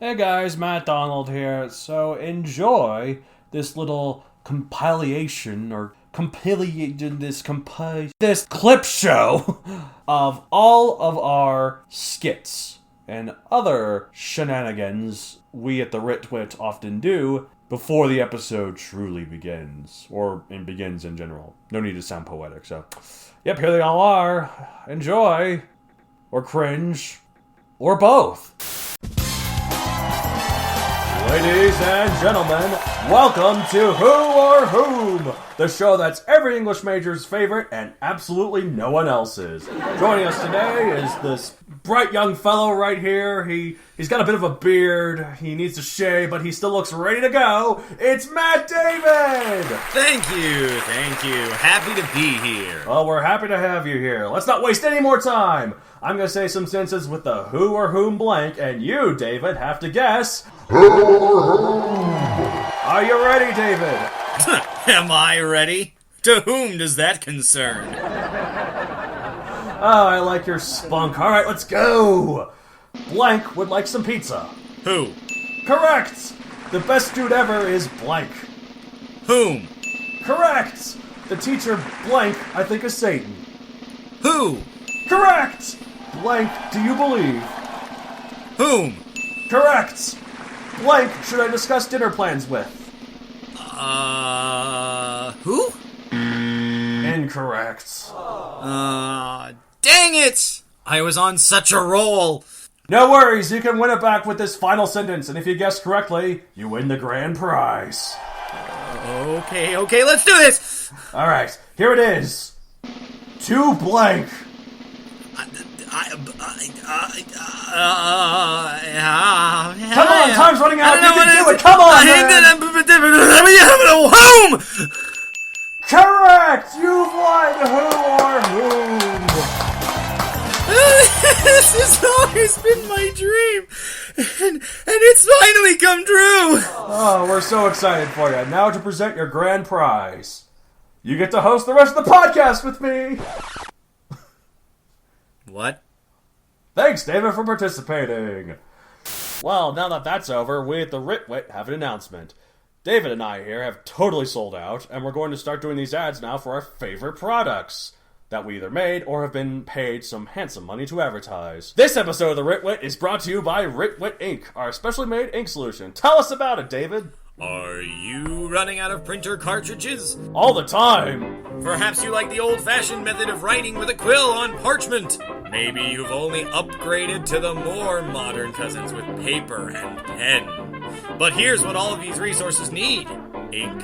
Hey guys, Matt Donald here. So enjoy this little compilation or this clip show of all of our skits and other shenanigans we at the Writ Wit often do before the episode truly begins, or begins in general. No need to sound poetic, so yep, here they all are. Enjoy, or cringe, or both. Ladies and gentlemen, welcome to Who or Whom, the show that's every English major's favorite and absolutely no one else's. Joining us today is this bright young fellow right here. He's got a bit of a beard, he needs to shave, but he still looks ready to go. It's Matt David! Thank you. Happy to be here. Well, we're happy to have you here. Let's not waste any more time. I'm going to say some sentences with the who or whom blank, and you, David, have to guess... Who or whom? Are you ready, David? Am I ready? To whom does that concern? Oh, I like your spunk. All right, let's go. Blank would like some pizza. Who? Correct. The best dude ever is blank. Whom? Correct. The teacher blank, I think, is Satan. Who? Correct. Blank, do you believe? Whom? Correct. Blank, should I discuss dinner plans with? Who? Incorrect. Dang it! I was on such a roll. No worries, you can win it back with this final sentence, and if you guess correctly, you win the grand prize. Okay, let's do this! Alright, here it is. To blank. Come on, time's running out. You can do it. Come on, Home. Correct. You've won who or whom. This has always been my dream, and it's finally come true. Oh, we're so excited for you. Now to present your grand prize. You get to host the rest of the podcast with me. What? Thanks, David, for participating. Well, now that that's over, we at the Writ Wit have an announcement. David and I here have totally sold out, and we're going to start doing these ads now for our favorite products that we either made or have been paid some handsome money to advertise. This episode of the Writ Wit is brought to you by Writ Wit ink, our specially made ink solution. Tell us about it, David. Are you running out of printer cartridges? All the time. Perhaps you like the old-fashioned method of writing with a quill on parchment. Maybe you've only upgraded to the more modern cousins with paper and pen. But here's what all of these resources need. Ink.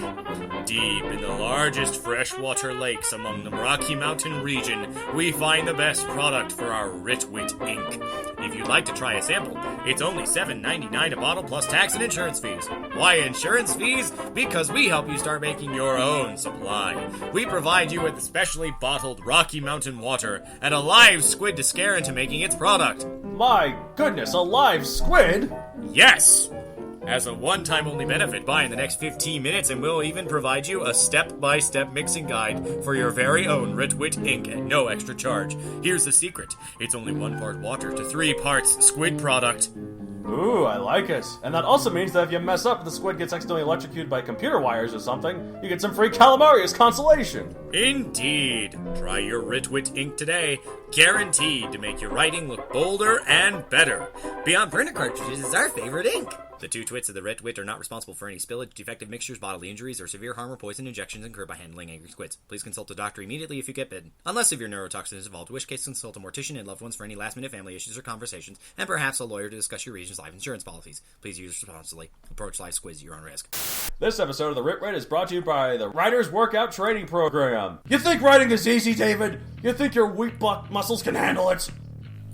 Deep in the largest freshwater lakes among the Rocky Mountain region, we find the best product for our Writ Wit ink. If you'd like to try a sample, it's only $7.99 a bottle plus tax and insurance fees. Why insurance fees? Because we help you start making your own supply. We provide you with specially bottled Rocky Mountain water and a live squid to scare into making its product. My goodness, a live squid? Yes! As a one-time only benefit, buy in the next 15 minutes and we'll even provide you a step-by-step mixing guide for your very own Writ Wit ink at no extra charge. Here's the secret. It's only 1 part water to 3 parts squid product. Ooh, I like it. And that also means that if you mess up and the squid gets accidentally electrocuted by computer wires or something, you get some free calamari as consolation. Indeed. Try your Writ Wit ink today. Guaranteed to make your writing look bolder and better. Beyond printer cartridges is our favorite ink. The 2 twits of the Writ Wit are not responsible for any spillage, defective mixtures, bodily injuries, or severe harm or poison injections incurred by handling angry squids. Please consult a doctor immediately if you get bitten. Unless severe neurotoxin is involved, in which case consult a mortician and loved ones for any last-minute family issues or conversations, and perhaps a lawyer to discuss your region's life insurance policies. Please use responsibly. Approach live squids at your own risk. This episode of the Writ Wit is brought to you by the Writer's Workout Training Program. You think writing is easy, David? You think your weak butt muscles can handle it?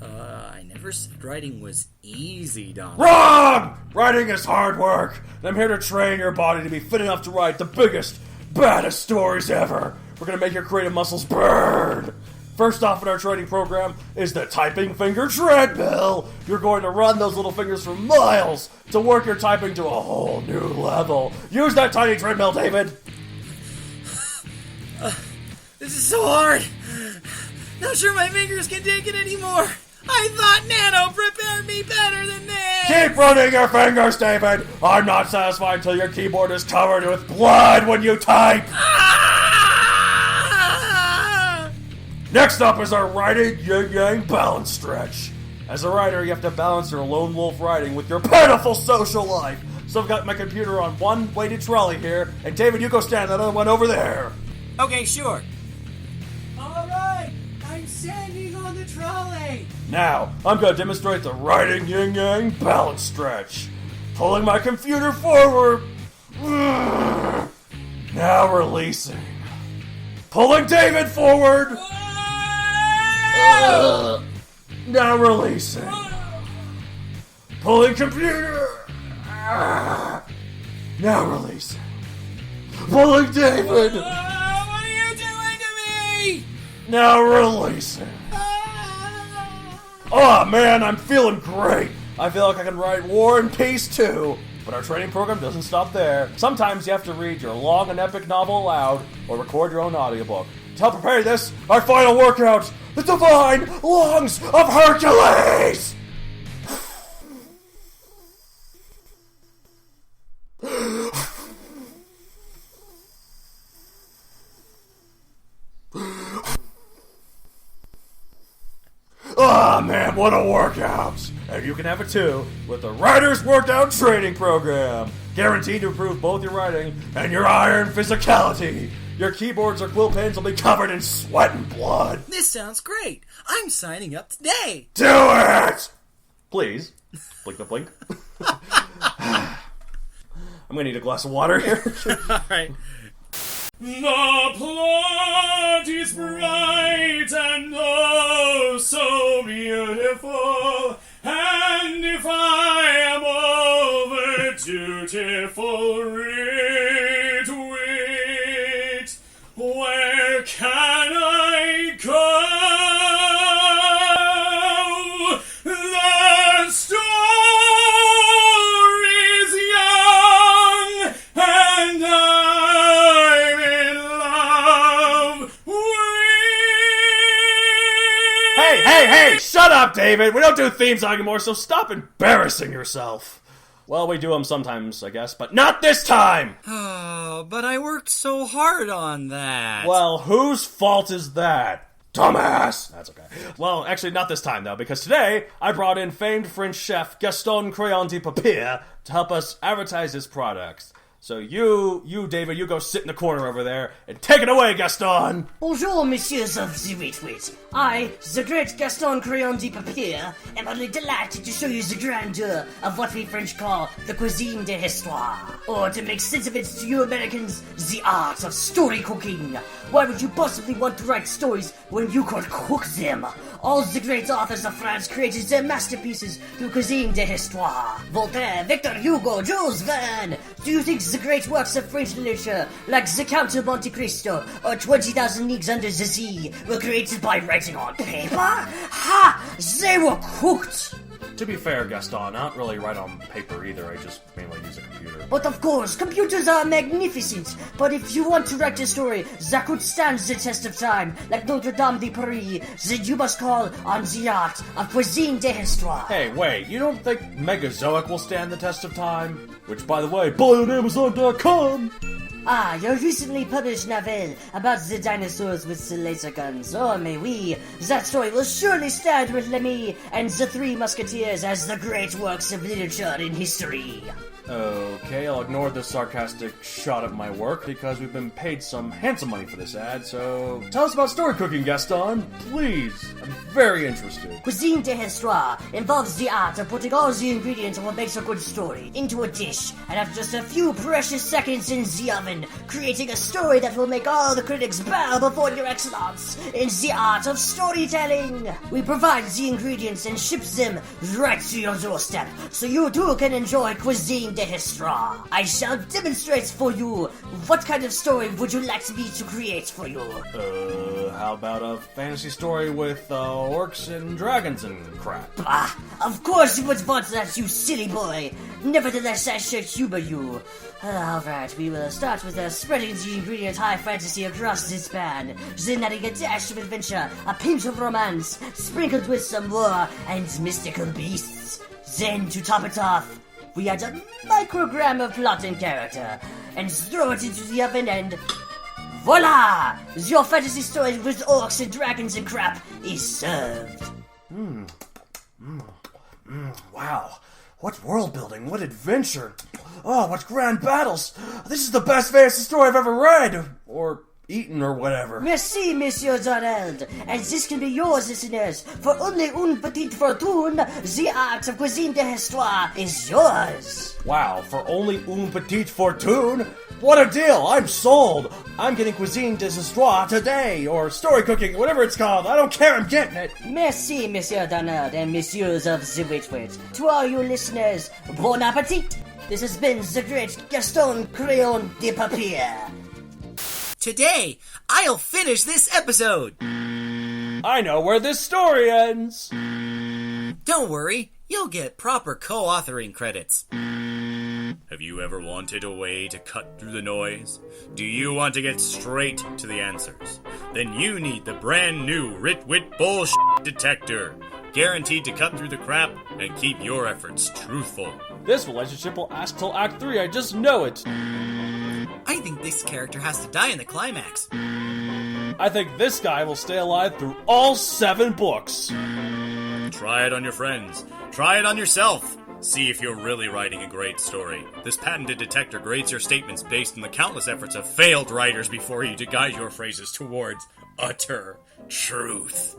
I never said writing was easy, Don. Wrong! Writing is hard work, and I'm here to train your body to be fit enough to write the biggest, baddest stories ever. We're gonna make your creative muscles burn. First off in our training program is the typing finger treadmill. You're going to run those little fingers for miles to work your typing to a whole new level. Use that tiny treadmill, David. This is so hard. Not sure my fingers can take it anymore. I thought Nano prepared me better than this! Keep running your fingers, David! I'm not satisfied until your keyboard is covered with blood when you type! Ah! Next up is our writing yin-yang balance stretch. As a writer, you have to balance your lone wolf writing with your pitiful social life. So I've got my computer on one weighted trolley here, and David, you go stand that other one over there. Okay, sure. Alright, I'm standing on the trolley. Now, I'm going to demonstrate the writing yin-yang balance stretch. Pulling my computer forward. Now releasing. Pulling David forward. Now releasing. Pulling computer. Now releasing. Pulling David. What are you doing to me? Now releasing. Oh man, I'm feeling great. I feel like I can write War and Peace too. But our training program doesn't stop there. Sometimes you have to read your long and epic novel aloud or record your own audiobook. To help prepare this, our final workout, the divine lungs of Hercules! Ah, man, what a workout! And you can have it too with the Writer's Workout Training Program. Guaranteed to improve both your writing and your iron physicality. Your keyboards or quill pens will be covered in sweat and blood. This sounds great. I'm signing up today. Do it! Please. Blink the blink. I'm gonna need a glass of water here. Alright. The plot is bright and oh so beautiful, and if I am over dutiful, Writ Wit, where can I go? The story's young, and I'm in love with... Hey, shut up, David! We don't do theme song anymore, so stop embarrassing yourself. Well, we do them sometimes, I guess, but not this time! Oh, but I worked so hard on that. Well, whose fault is that? Dumbass! That's okay. Well, actually, not this time, though, because today I brought in famed French chef Gaston Crayon de Papier to help us advertise his products. So you, David, you go sit in the corner over there and take it away, Gaston! Bonjour, messieurs of the Writ Wit. I, the great Gaston Crayon de Papier, am only delighted to show you the grandeur of what we French call the cuisine de l'histoire. Or, to make sense of it to you Americans, the art of story cooking. Why would you possibly want to write stories when you could cook them? All the great authors of France created their masterpieces through cuisine de l'histoire. Voltaire, Victor Hugo, Jules Verne. Do you think the great works of French literature, like The Count of Monte Cristo or 20,000 Leagues Under the Sea, were created by writing on paper? Ha! They were cooked! To be fair, Gaston, I don't really write on paper either, I just mainly use a computer. But of course, computers are magnificent. But if you want to write a story that could stand the test of time, like Notre Dame de Paris, then you must call on the art of cuisine de l'histoire. Hey, wait, you don't think Megazoic will stand the test of time? Which, by the way, buy on Amazon.com! Ah, your recently published novel about the dinosaurs with the laser guns. Oh, mais oui, that story will surely stand with Lemmy and the Three Musketeers as the great works of literature in history. Okay, I'll ignore the sarcastic shot of my work because we've been paid some handsome money for this ad, so tell us about story cooking, Gaston, please. I'm very interested. Cuisine de l'histoire involves the art of putting all the ingredients of what makes a good story into a dish, and after just a few precious seconds in the oven, creating a story that will make all the critics bow before your excellence in the art of storytelling. We provide the ingredients and ship them right to your doorstep, so you too can enjoy cuisine de l'histoire. I shall demonstrate for you. What kind of story would you like me to create for you? How about a fantasy story with orcs and dragons and crap? Bah, of course you would want that, you silly boy. Nevertheless, I shall humor you. Alright, we will start start with spreading the ingredient high fantasy across this pan, then adding a dash of adventure, a pinch of romance, sprinkled with some war and mystical beasts. Then, to top it off, we add a microgram of plot and character, and throw it into the oven and... voila! Your fantasy story with orcs and dragons and crap is served. Wow. What world building, what adventure. Oh, what grand battles. This is the best fantasy story I've ever read. Or eaten or whatever. Merci, Monsieur Donald. And this can be yours, listeners. For only une petite fortune, the art of cuisine de histoire is yours. Wow, for only une petite fortune? What a deal! I'm sold! I'm getting cuisine des histoires today, or story cooking, whatever it's called. I don't care, I'm getting it! Merci, Monsieur Donald and Messieurs of the Writ Wit. To all you listeners, bon appetit! This has been the great Gaston Crayon de Papier. Today, I'll finish this episode. I know where this story ends! Don't worry, you'll get proper co-authoring credits. Have you ever wanted a way to cut through the noise? Do you want to get straight to the answers? Then you need the brand new Writ Wit bullshit detector. Guaranteed to cut through the crap and keep your efforts truthful. This relationship will last till Act 3, I just know it. I think this character has to die in the climax. I think this guy will stay alive through all 7 books. Try it on your friends. Try it on yourself. See if you're really writing a great story. This patented detector grades your statements based on the countless efforts of failed writers before you to guide your phrases towards utter truth.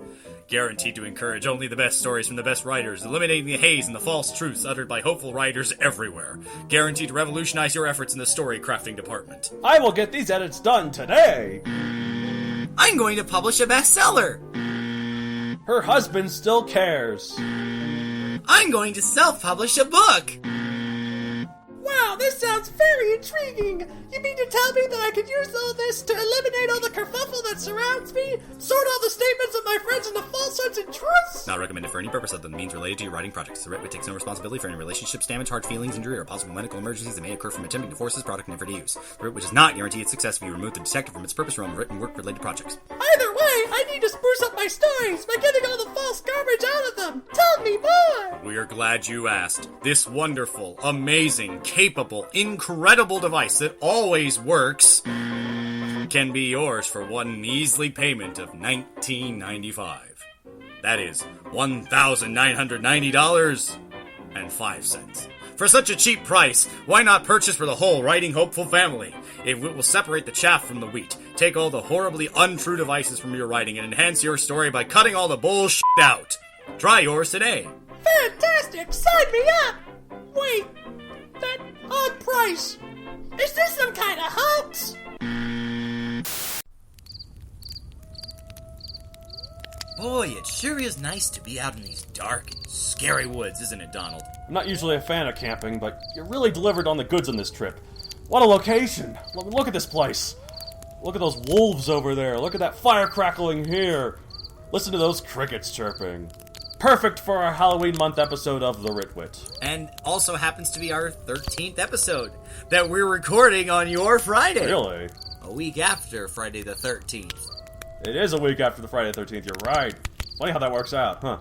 Guaranteed to encourage only the best stories from the best writers, eliminating the haze and the false truths uttered by hopeful writers everywhere. Guaranteed to revolutionize your efforts in the story crafting department. I will get these edits done today! I'm going to publish a bestseller! Her husband still cares. I'm going to self-publish a book! Wow, this sounds very intriguing! You mean to tell me that I could use all this to eliminate all the kerfuffle that surrounds me? Sort all the statements of my friends into falsehoods and truths? Not recommended for any purpose other than means related to your writing projects. The Writ Wit takes no responsibility for any relationships, damage, hard feelings, injury, or possible medical emergencies that may occur from attempting to force this product never to use. The Writ Wit does not guarantee its success if you remove the detector from its purpose realm of written work-related projects. Either way, I need to spruce up my stories by getting all the false garbage out of them! Tell me more! We are glad you asked. This wonderful, amazing, capable, incredible device that always works can be yours for one measly payment of $19.95. That is $1,990.05. For such a cheap price, why not purchase for the whole writing hopeful family? It will separate the chaff from the wheat, take all the horribly untrue devices from your writing, and enhance your story by cutting all the bullshit out. Try yours today. Fantastic! Sign me up! Wait, that odd price. Is this some kind of hoax? Boy, it sure is nice to be out in these dark and scary woods, isn't it, Donald? I'm not usually a fan of camping, but you really delivered on the goods on this trip. What a location! Look at this place. Look at those wolves over there. Look at that fire crackling here. Listen to those crickets chirping. Perfect for our Halloween month episode of The Writ Wit. And also happens to be our 13th episode that we're recording on your Friday. Really? A week after Friday the 13th. It is a week after the Friday the 13th, you're right. Funny how that works out, huh?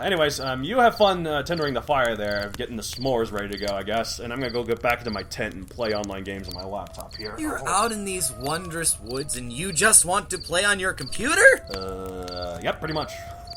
Anyways, you have fun tendering the fire there, getting the s'mores ready to go, I guess, and I'm gonna go get back into my tent and play online games on my laptop here. You're out in these wondrous woods and you just want to play on your computer? Yep, pretty much.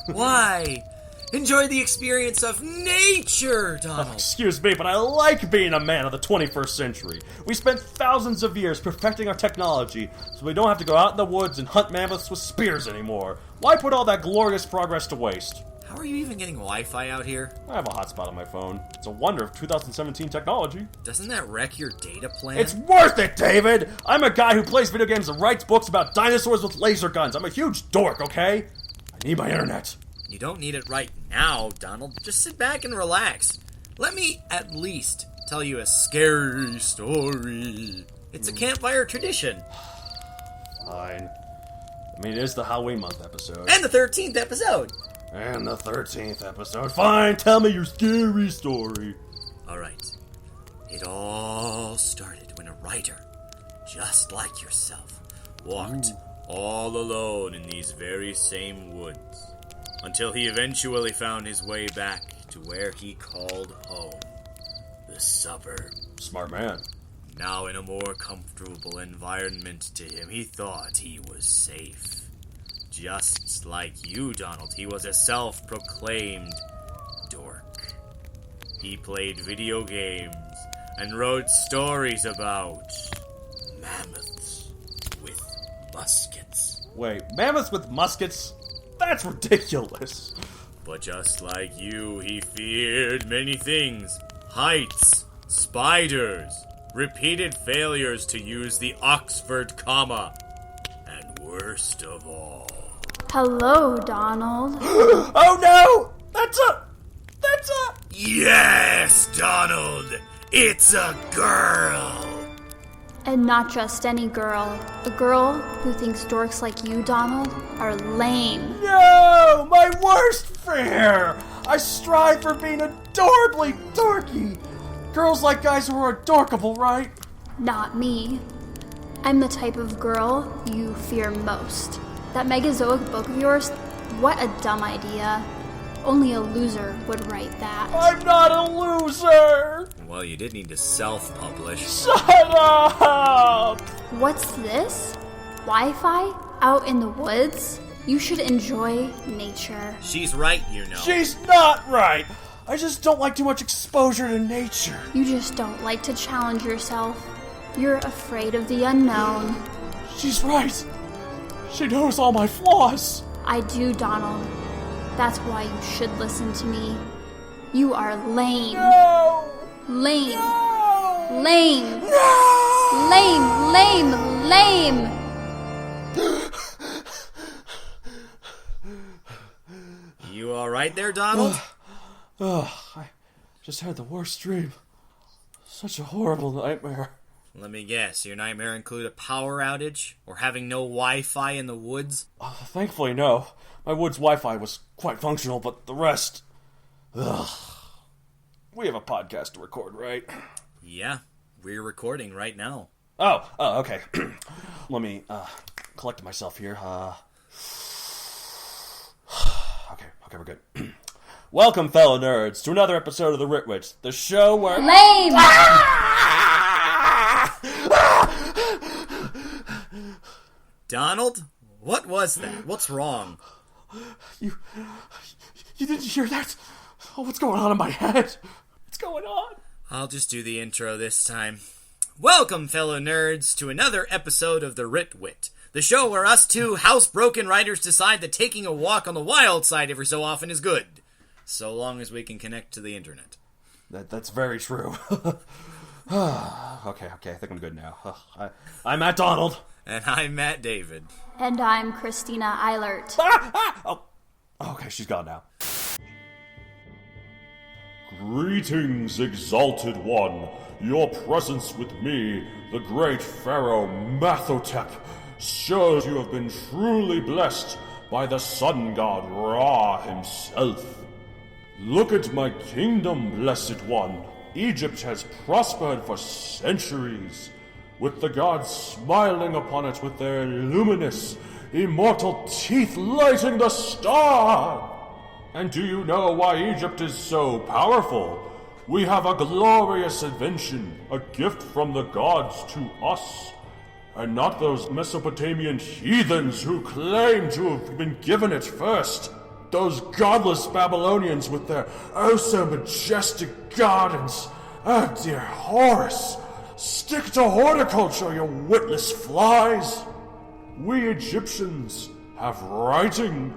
Why? Enjoy the experience of nature, Donald. Excuse me, but I like being a man of the 21st century. We spent thousands of years perfecting our technology, so we don't have to go out in the woods and hunt mammoths with spears anymore. Why put all that glorious progress to waste? How are you even getting Wi-Fi out here? I have a hotspot on my phone. It's a wonder of 2017 technology. Doesn't that wreck your data plan? It's worth it, David! I'm a guy who plays video games and writes books about dinosaurs with laser guns. I'm a huge dork, okay? I need my internet. You don't need it right now, Donald. Just sit back and relax. Let me, at least, tell you a scary story. It's a campfire tradition. Fine. I mean, it is the Halloween month episode. And the 13th episode. And the 13th episode. Fine, tell me your scary story. Alright. It all started when a writer, just like yourself, walked all alone in these very same woods, until he eventually found his way back to where he called home, the suburb. Smart man. Now in a more comfortable environment to him, he thought he was safe. Just like you, Donald, he was a self-proclaimed dork. He played video games and wrote stories about mammoths with muskets. Wait, mammoths with muskets? That's ridiculous. But just like you, he feared many things. Heights, spiders, repeated failures to use the Oxford comma, and worst of all... Hello, Donald. Oh no! That's a... Yes, Donald! It's a girl! And not just any girl. A girl who thinks dorks like you, Donald, are lame. No! My worst fear! I strive for being adorably dorky. Girls like guys who are adorkable, right? Not me. I'm the type of girl you fear most. That Megazoic book of yours, what a dumb idea. Only a loser would write that. I'm not a loser! Well, you did need to self-publish. Shut up! What's this? Wi-Fi? Out in the woods? You should enjoy nature. She's right, you know. She's not right! I just don't like too much exposure to nature. You just don't like to challenge yourself. You're afraid of the unknown. She's right. She knows all my flaws. I do, Donald. That's why you should listen to me. You are lame. No! Lame. No! Lame. No! Lame. You alright there, Donald? I just had the worst dream. Such a horrible nightmare. Let me guess, your nightmare include a power outage? Or having no Wi-Fi in the woods? Thankfully, no. My woods Wi-Fi was quite functional, but the rest... Ugh. We have a podcast to record, right? Yeah, we're recording right now. Oh, okay. Let me, collect myself here. Okay, we're good. Welcome, fellow nerds, to another episode of the Writ Wit, the show where... Lame! Donald? What was that? What's wrong? You didn't hear that? Oh, what's going on in my head? What's going on? I'll just do the intro this time. Welcome, fellow nerds, to another episode of the Writ Wit, the show where us two housebroken writers decide that taking a walk on the wild side every so often is good, so long as we can connect to the internet. That's very true. Okay, I think I'm good now. I'm Matt Donald. And I'm Matt David. And I'm Christina Eilert. Oh, okay, she's gone now. Greetings, exalted one. Your presence with me, the great pharaoh Mathotep, shows you have been truly blessed by the sun god Ra himself. Look at my kingdom, blessed one. Egypt has prospered for centuries, with the gods smiling upon it with their luminous, immortal teeth lighting the star. And do you know why Egypt is so powerful? We have a glorious invention, a gift from the gods to us, and not those Mesopotamian heathens who claim to have been given it first. Those godless Babylonians with their oh-so-majestic gardens. Oh, dear Horus, stick to horticulture, you witless flies. We Egyptians have writing.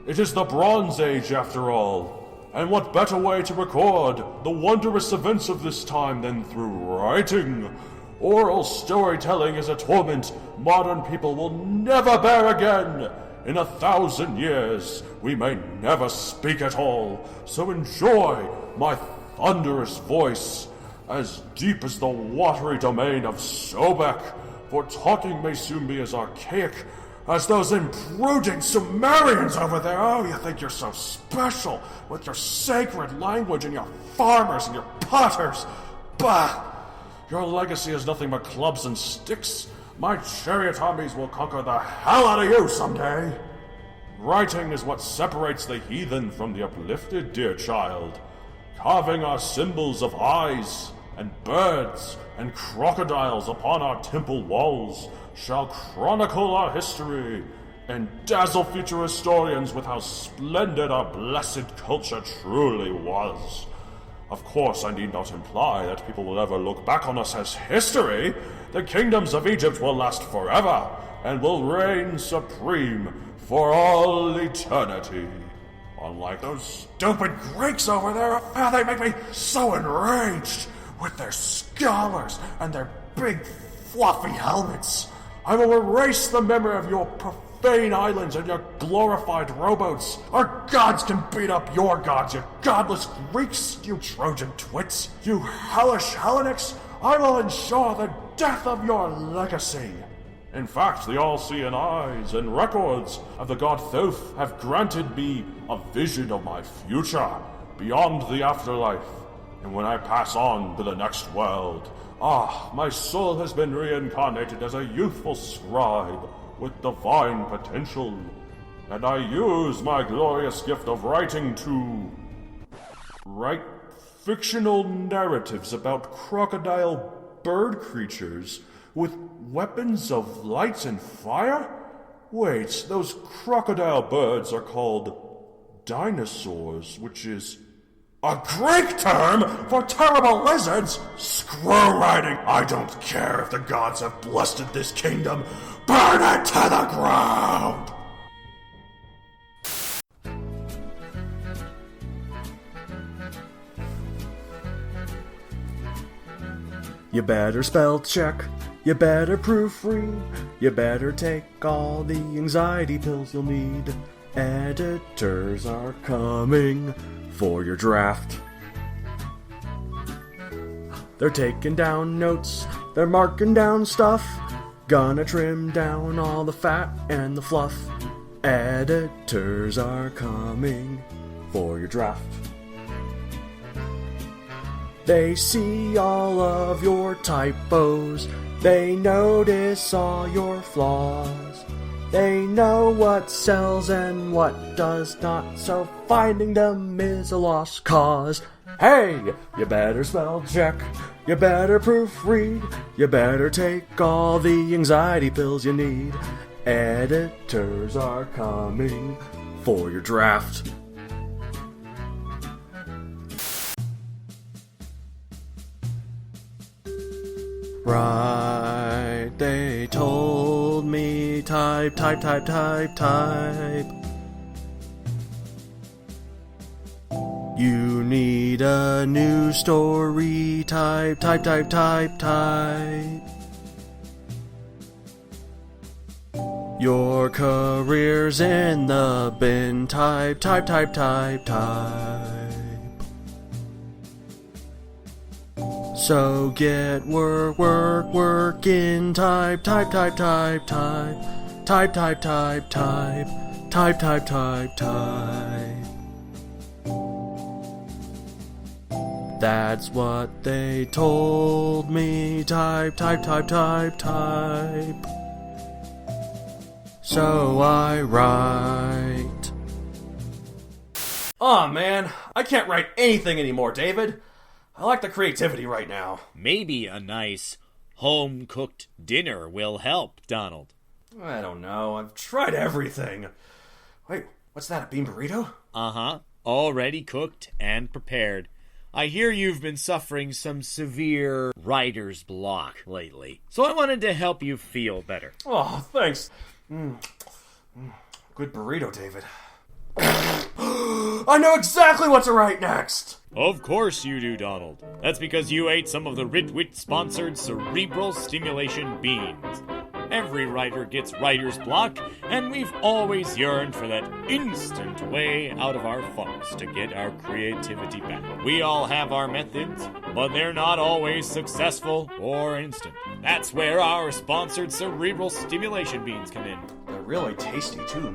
It is the Bronze Age, after all. And what better way to record the wondrous events of this time than through writing? Oral storytelling is a torment modern people will never bear again. In 1,000 years, we may never speak at all, so enjoy my thunderous voice, as deep as the watery domain of Sobek, for talking may soon be as archaic as those imprudent Sumerians over there. Oh, you think you're so special, with your sacred language and your farmers and your potters. Bah! Your legacy is nothing but clubs and sticks, My chariot armies will conquer the hell out of you someday. Writing is what separates the heathen from the uplifted, dear child. Carving our symbols of eyes and birds and crocodiles upon our temple walls shall chronicle our history and dazzle future historians with how splendid our blessed culture truly was. Of course, I need not imply that people will ever look back on us as history. The kingdoms of Egypt will last forever and will reign supreme for all eternity. Unlike those stupid Greeks over there, they make me so enraged with their scholars and their big fluffy helmets. I will erase the memory of your profane islands and your glorified rowboats. Our gods can beat up your gods, you godless Greeks, you Trojan twits. You hellish Hellenics, I will ensure the death of your legacy. In fact, the all-seeing eyes and records of the god Thoth have granted me a vision of my future beyond the afterlife. And when I pass on to the next world, my soul has been reincarnated as a youthful scribe with divine potential. And I use my glorious gift of writing to write fictional narratives about crocodile bird creatures with weapons of light and fire? Wait, those crocodile birds are called dinosaurs, which is a Greek term for terrible lizards? Screw writing! I don't care if the gods have blessed this kingdom. Burn it to the ground! You better spell check, you better proofread, you better take all the anxiety pills you'll need. Editors are coming for your draft. They're taking down notes, they're marking down stuff, gonna trim down all the fat and the fluff. Editors are coming for your draft. They see all of your typos, they notice all your flaws. They know what sells and what does not, so finding them is a lost cause. Hey, you better spell check, you better proofread, you better take all the anxiety pills you need. Editors are coming for your draft. Right, they told me type. You need a new story, type. Your career's in the bin, type. So get working, type. That's what they told me, type. So I write. Aw, man, I can't write anything anymore, David. I lack the creativity right now. Maybe a nice home-cooked dinner will help, Donald. I don't know. I've tried everything. Wait, what's that, a bean burrito? Uh-huh. Already cooked and prepared. I hear you've been suffering some severe writer's block lately, so I wanted to help you feel better. Oh, thanks. Good burrito, David. I know exactly what to write next! Of course you do, Donald. That's because you ate some of the Writ Wit sponsored cerebral stimulation beans. Every writer gets writer's block, and we've always yearned for that instant way out of our funks to get our creativity back. We all have our methods, but they're not always successful or instant. That's where our sponsored cerebral stimulation beans come in. They're really tasty, too.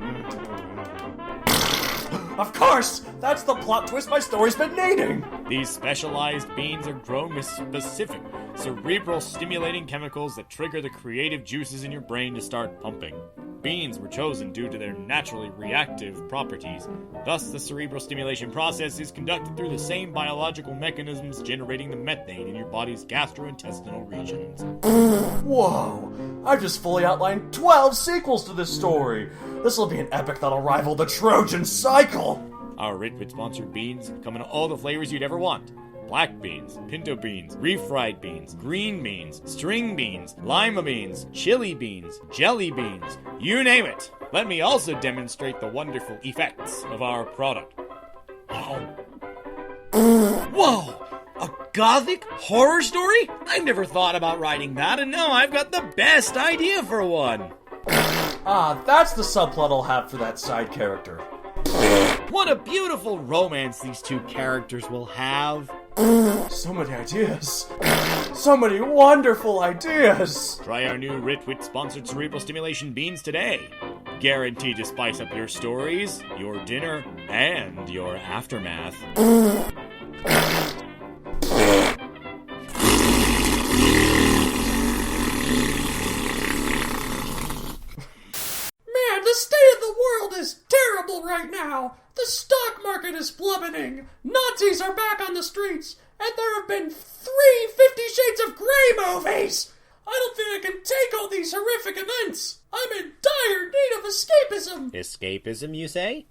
Of course! That's the plot twist my story's been needing! These specialized beans are grown with specific, cerebral-stimulating chemicals that trigger the creative juices in your brain to start pumping. Beans were chosen due to their naturally reactive properties. Thus, the cerebral stimulation process is conducted through the same biological mechanisms generating the methane in your body's gastrointestinal regions. Whoa! I've just fully outlined 12 sequels to this story! This will be an epic that'll rival the Trojan Cycle! Our Writ Wit sponsored beans come in all the flavors you'd ever want. Black beans, pinto beans, refried beans, green beans, string beans, lima beans, chili beans, jelly beans, you name it. Let me also demonstrate the wonderful effects of our product. Whoa! A gothic horror story? I've never thought about writing that, and now I've got the best idea for one. That's the subplot I'll have for that side character. What a beautiful romance these two characters will have. So many ideas. So many wonderful ideas. Try our new Writ Wit sponsored cerebral stimulation beans today. Guaranteed to spice up your stories, your dinner, and your aftermath. Man, the state of the world is terrible right now. The stock market is plummeting. Nazis are back on the streets. And there have been 3 50 Shades of Grey movies. I don't think I can take all these horrific events. I'm in dire need of escapism. Escapism, you say?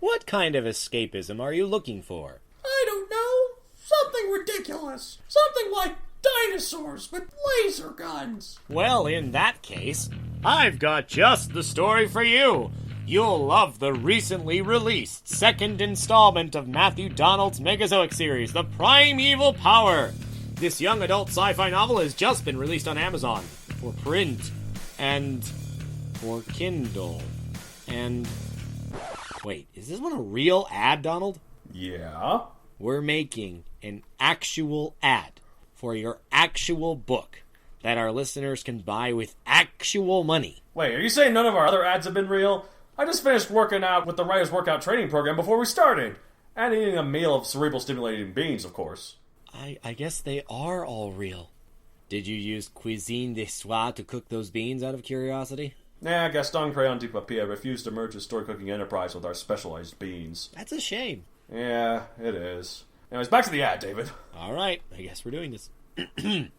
What kind of escapism are you looking for? I don't know. Something ridiculous. Something like dinosaurs with laser guns. Well, in that case, I've got just the story for you. You'll love the recently released second installment of Matthew Donald's Megazoic series, The Primeval Power. This young adult sci-fi novel has just been released on Amazon for print and for Kindle. And wait, is this one a real ad, Donald? Yeah? We're making an actual ad for your actual book that our listeners can buy with actual money. Wait, are you saying none of our other ads have been real? I just finished working out with the Writer's Workout Training Program before we started. And eating a meal of cerebral stimulating beans, of course. I guess they are all real. Did you use cuisine de soie to cook those beans out of curiosity? Nah, Gaston Crayon de Papier refused to merge his story cooking enterprise with our specialized beans. That's a shame. Yeah, it is. Anyways, back to the ad, David. Alright, I guess we're doing this. In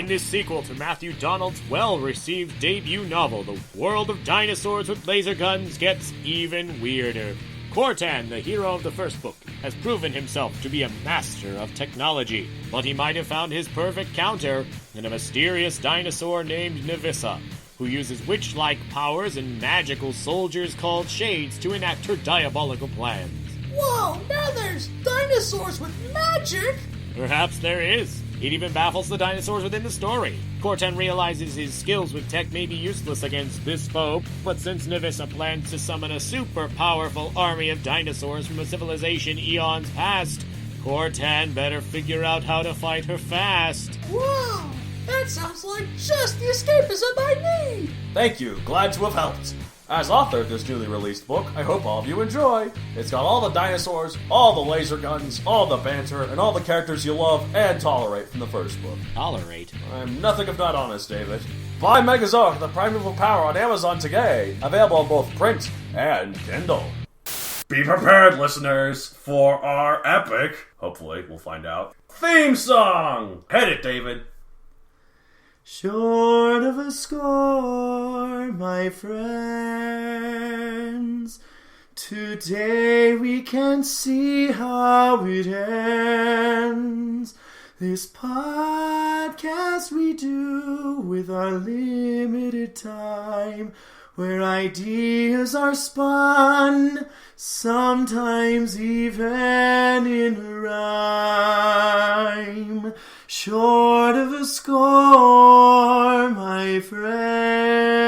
this sequel to Matthew Donald's well-received debut novel, The World of Dinosaurs with Laser Guns gets even weirder. Cortan, the hero of the first book, has proven himself to be a master of technology, but he might have found his perfect counter in a mysterious dinosaur named Nevissa, who uses witch-like powers and magical soldiers called Shades to enact her diabolical plans. Whoa, now there's dinosaurs with magic? Perhaps there is. It even baffles the dinosaurs within the story. Cortan realizes his skills with tech may be useless against this foe, but since Nevissa plans to summon a super powerful army of dinosaurs from a civilization eons past, Cortan better figure out how to fight her fast. Whoa, that sounds like just the escapism I need. Thank you, glad to have helped. As author of this newly released book, I hope all of you enjoy. It's got all the dinosaurs, all the laser guns, all the banter, and all the characters you love and tolerate from the first book. Tolerate? I'm nothing if not honest, David. Buy Megazoic, The Primeval Power on Amazon today. Available on both print and Kindle. Be prepared, listeners, for our epic, hopefully we'll find out, theme song! Hit it, David. Short of a score, my friends, today we can see how it ends. This podcast we do with our limited time, where ideas are spun, sometimes even in rhyme. Short of a score, my friends,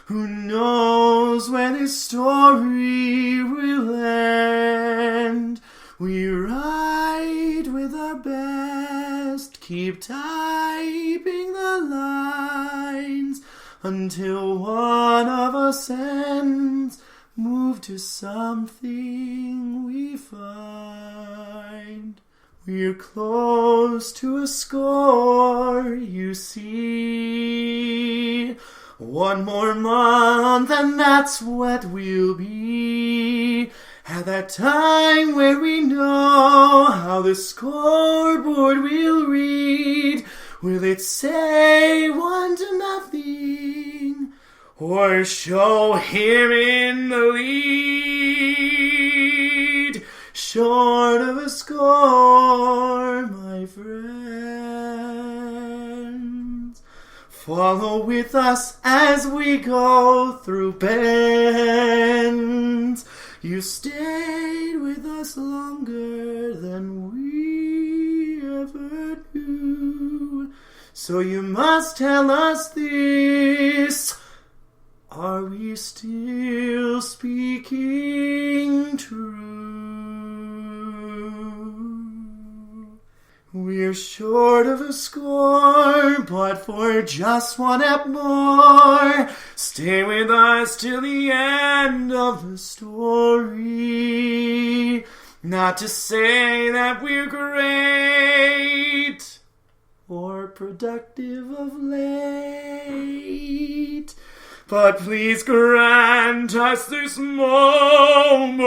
who knows when this story will end? We write with our best, keep typing the lines, until one of us ends move to something we find. We're close to a score, you see. One more month and that's what we'll be. At that time where we know how the scoreboard will read. Will it say 1-0? Or show him in the lead? Short of a score, my friends. Follow with us as we go through bends. You stayed with us longer than we ever knew. So you must tell us this. Are we still speaking true? We're short of a score, but for just one ep more, stay with us till the end of the story. Not to say that we're great or productive of late, but please grant us this moment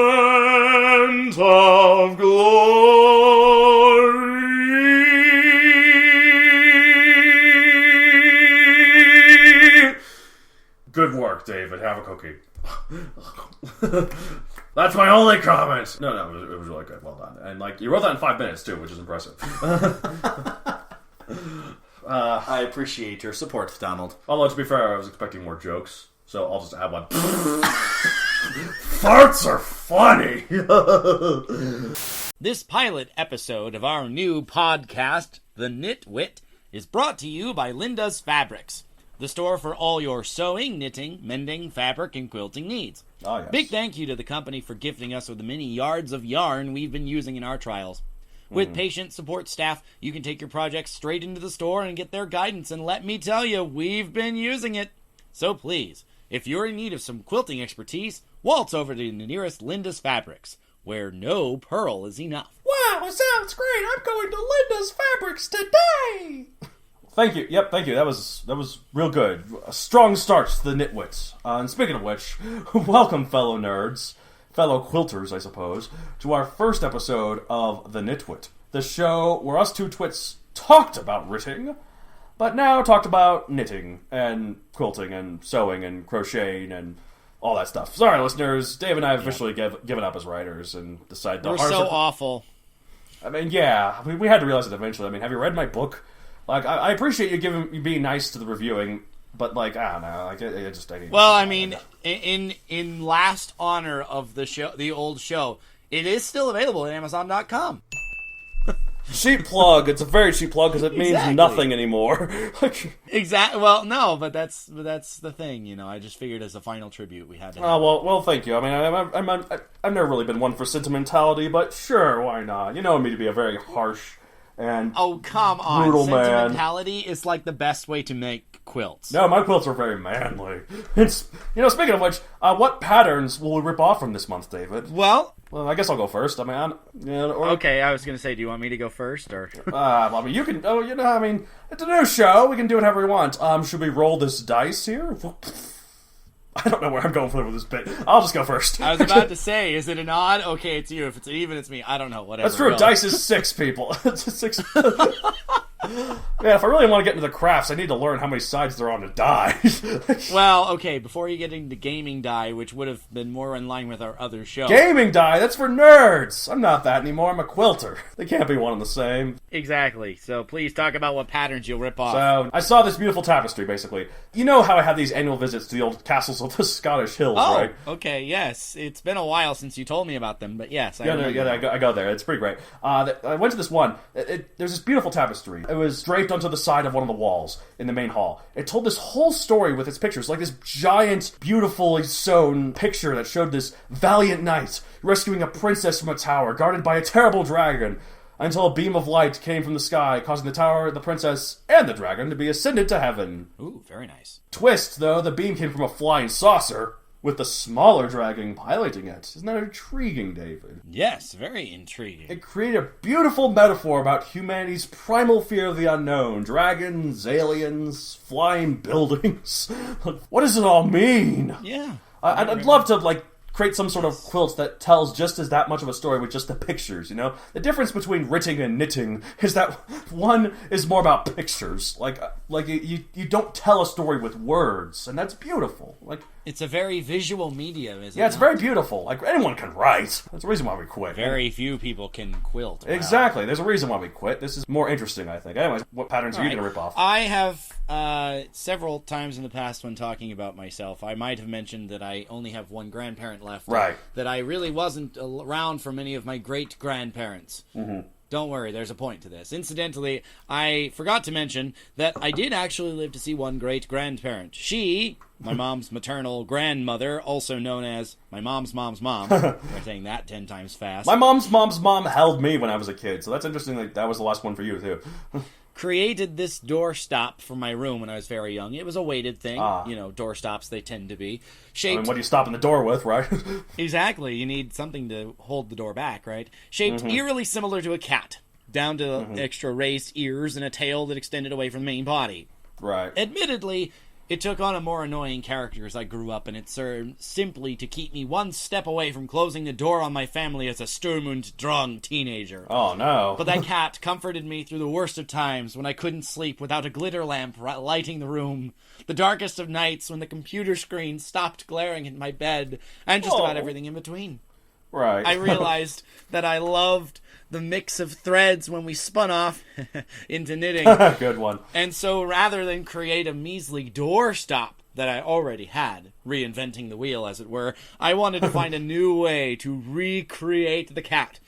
of glory. Good work, David. Have a cookie. That's my only comment. No, it was really good. Well done. And, you wrote that in 5 minutes, too, which is impressive. I appreciate your support, Donald. Although, to be fair, I was expecting more jokes, so I'll just add one. Farts are funny! This pilot episode of our new podcast, The Writ Wit, is brought to you by Linda's Fabrics, the store for all your sewing, knitting, mending, fabric, and quilting needs. Oh, yes. Big thank you to the company for gifting us with the many yards of yarn we've been using in our trials. With patient support staff, you can take your projects straight into the store and get their guidance, and let me tell you, we've been using it. So please, if you're in need of some quilting expertise, waltz over to the nearest Linda's Fabrics, where no purl is enough. Wow, it sounds great. I'm going to Linda's Fabrics today. Thank you. Yep, thank you. That was real good. A strong start to the Nitwits. And speaking of which, welcome, fellow nerds, fellow quilters, I suppose, to our first episode of The Nitwit, the show where us two twits talked about writting, but now talked about knitting and quilting and sewing and crocheting and all that stuff. Sorry, listeners. Dave and I have officially given up as writers and decided to... We're so awful. I mean, yeah, we had to realize it eventually. I mean, have you read my book? I appreciate you being nice to the reviewing, but I don't know. I well, I mean, in last honor of the show, the old show, it is still available at Amazon.com. Cheap plug. It's a very cheap plug because it means nothing anymore. Exactly. Well, no, but that's the thing. You know, I just figured as a final tribute we had to. Oh well, thank you. I mean, I've never really been one for sentimentality, but sure, why not? You know me to be a very harsh and come on, brutal sentimentality man. is like the best way to make quilts. No, my quilts are very manly. It's speaking of which, what patterns will we rip off from this month, David? Well, I guess I'll go first. I mean, okay. I was going to say, do you want me to go first, or? I mean, you can. Oh, I mean, it's a new show. We can do whatever we want. Should we roll this dice here? I don't know where I'm going with this bit. I'll just go first. I was about to say, is it an odd? Okay, it's you. If it's even, it's me. I don't know. Whatever. That's true. Roll. Dice is 6 people. It's 6. Yeah, if I really want to get into the crafts, I need to learn how many sides there are on a die. Well, okay, before you get into gaming die, which would have been more in line with our other show. Gaming die? That's for nerds! I'm not that anymore, I'm a quilter. They can't be one and the same. Exactly. So please talk about what patterns you'll rip off. So, I saw this beautiful tapestry, basically. You know how I have these annual visits to the old castles of the Scottish Hills, right? Okay, yes. It's been a while since you told me about them, but yes. I go there. It's pretty great. I went to this one. There's this beautiful tapestry. It was draped onto the side of one of the walls in the main hall. It told this whole story with its pictures, like this giant, beautifully sewn picture that showed this valiant knight rescuing a princess from a tower guarded by a terrible dragon until a beam of light came from the sky, causing the tower, the princess, and the dragon to be ascended to heaven. Ooh, very nice. Twist, though, the beam came from a flying saucer. with the smaller dragon piloting it. Isn't that intriguing, David? Yes, very intriguing. It created a beautiful metaphor about humanity's primal fear of the unknown. Dragons, aliens, flying buildings. What does it all mean? Yeah. I'd love to, like, create some sort of quilt that tells just as that much of a story with just the pictures, you know? The difference between writting and knitting is that one is more about pictures. Like you don't tell a story with words, and that's beautiful. Like, it's a very visual medium, isn't it? yeah, it's very beautiful. Like, anyone can write. That's the reason why we quit. Very few people can quilt. Wow. Exactly. There's a reason why we quit. This is more interesting, I think. Anyways, what patterns are you going to rip off? I have several times in the past when talking about myself, I might have mentioned that I only have one grandparent left. Right. That I really wasn't around for many of my great-grandparents. Mm-hmm. Don't worry, there's a point to this. Incidentally, I forgot to mention that I did actually live to see one great-grandparent. She, my mom's maternal grandmother, also known as my mom's mom's mom. We're saying that 10 times fast. My mom's mom held me when I was a kid, so that's interesting. Like, that was the last one for you, too. Created this doorstop for my room when I was very young. It was a weighted thing. You know, doorstops, they tend to be. Shaped... I mean, what are you stopping the door with, right? Exactly. You need something to hold the door back, right? Shaped eerily similar to a cat. Down to extra raised ears and a tail that extended away from the main body. Right. Admittedly, it took on a more annoying character as I grew up, and it served simply to keep me one step away from closing the door on my family as a Sturm und Drang teenager. Oh, no. But that cat comforted me through the worst of times when I couldn't sleep without a glitter lamp lighting the room, the darkest of nights when the computer screen stopped glaring at my bed, and just about everything in between. Right. I realized that I loved the mix of threads when we spun off into knitting. Good one. And so rather than create a measly doorstop that I already had, reinventing the wheel as it were, I wanted to find a new way to recreate the cat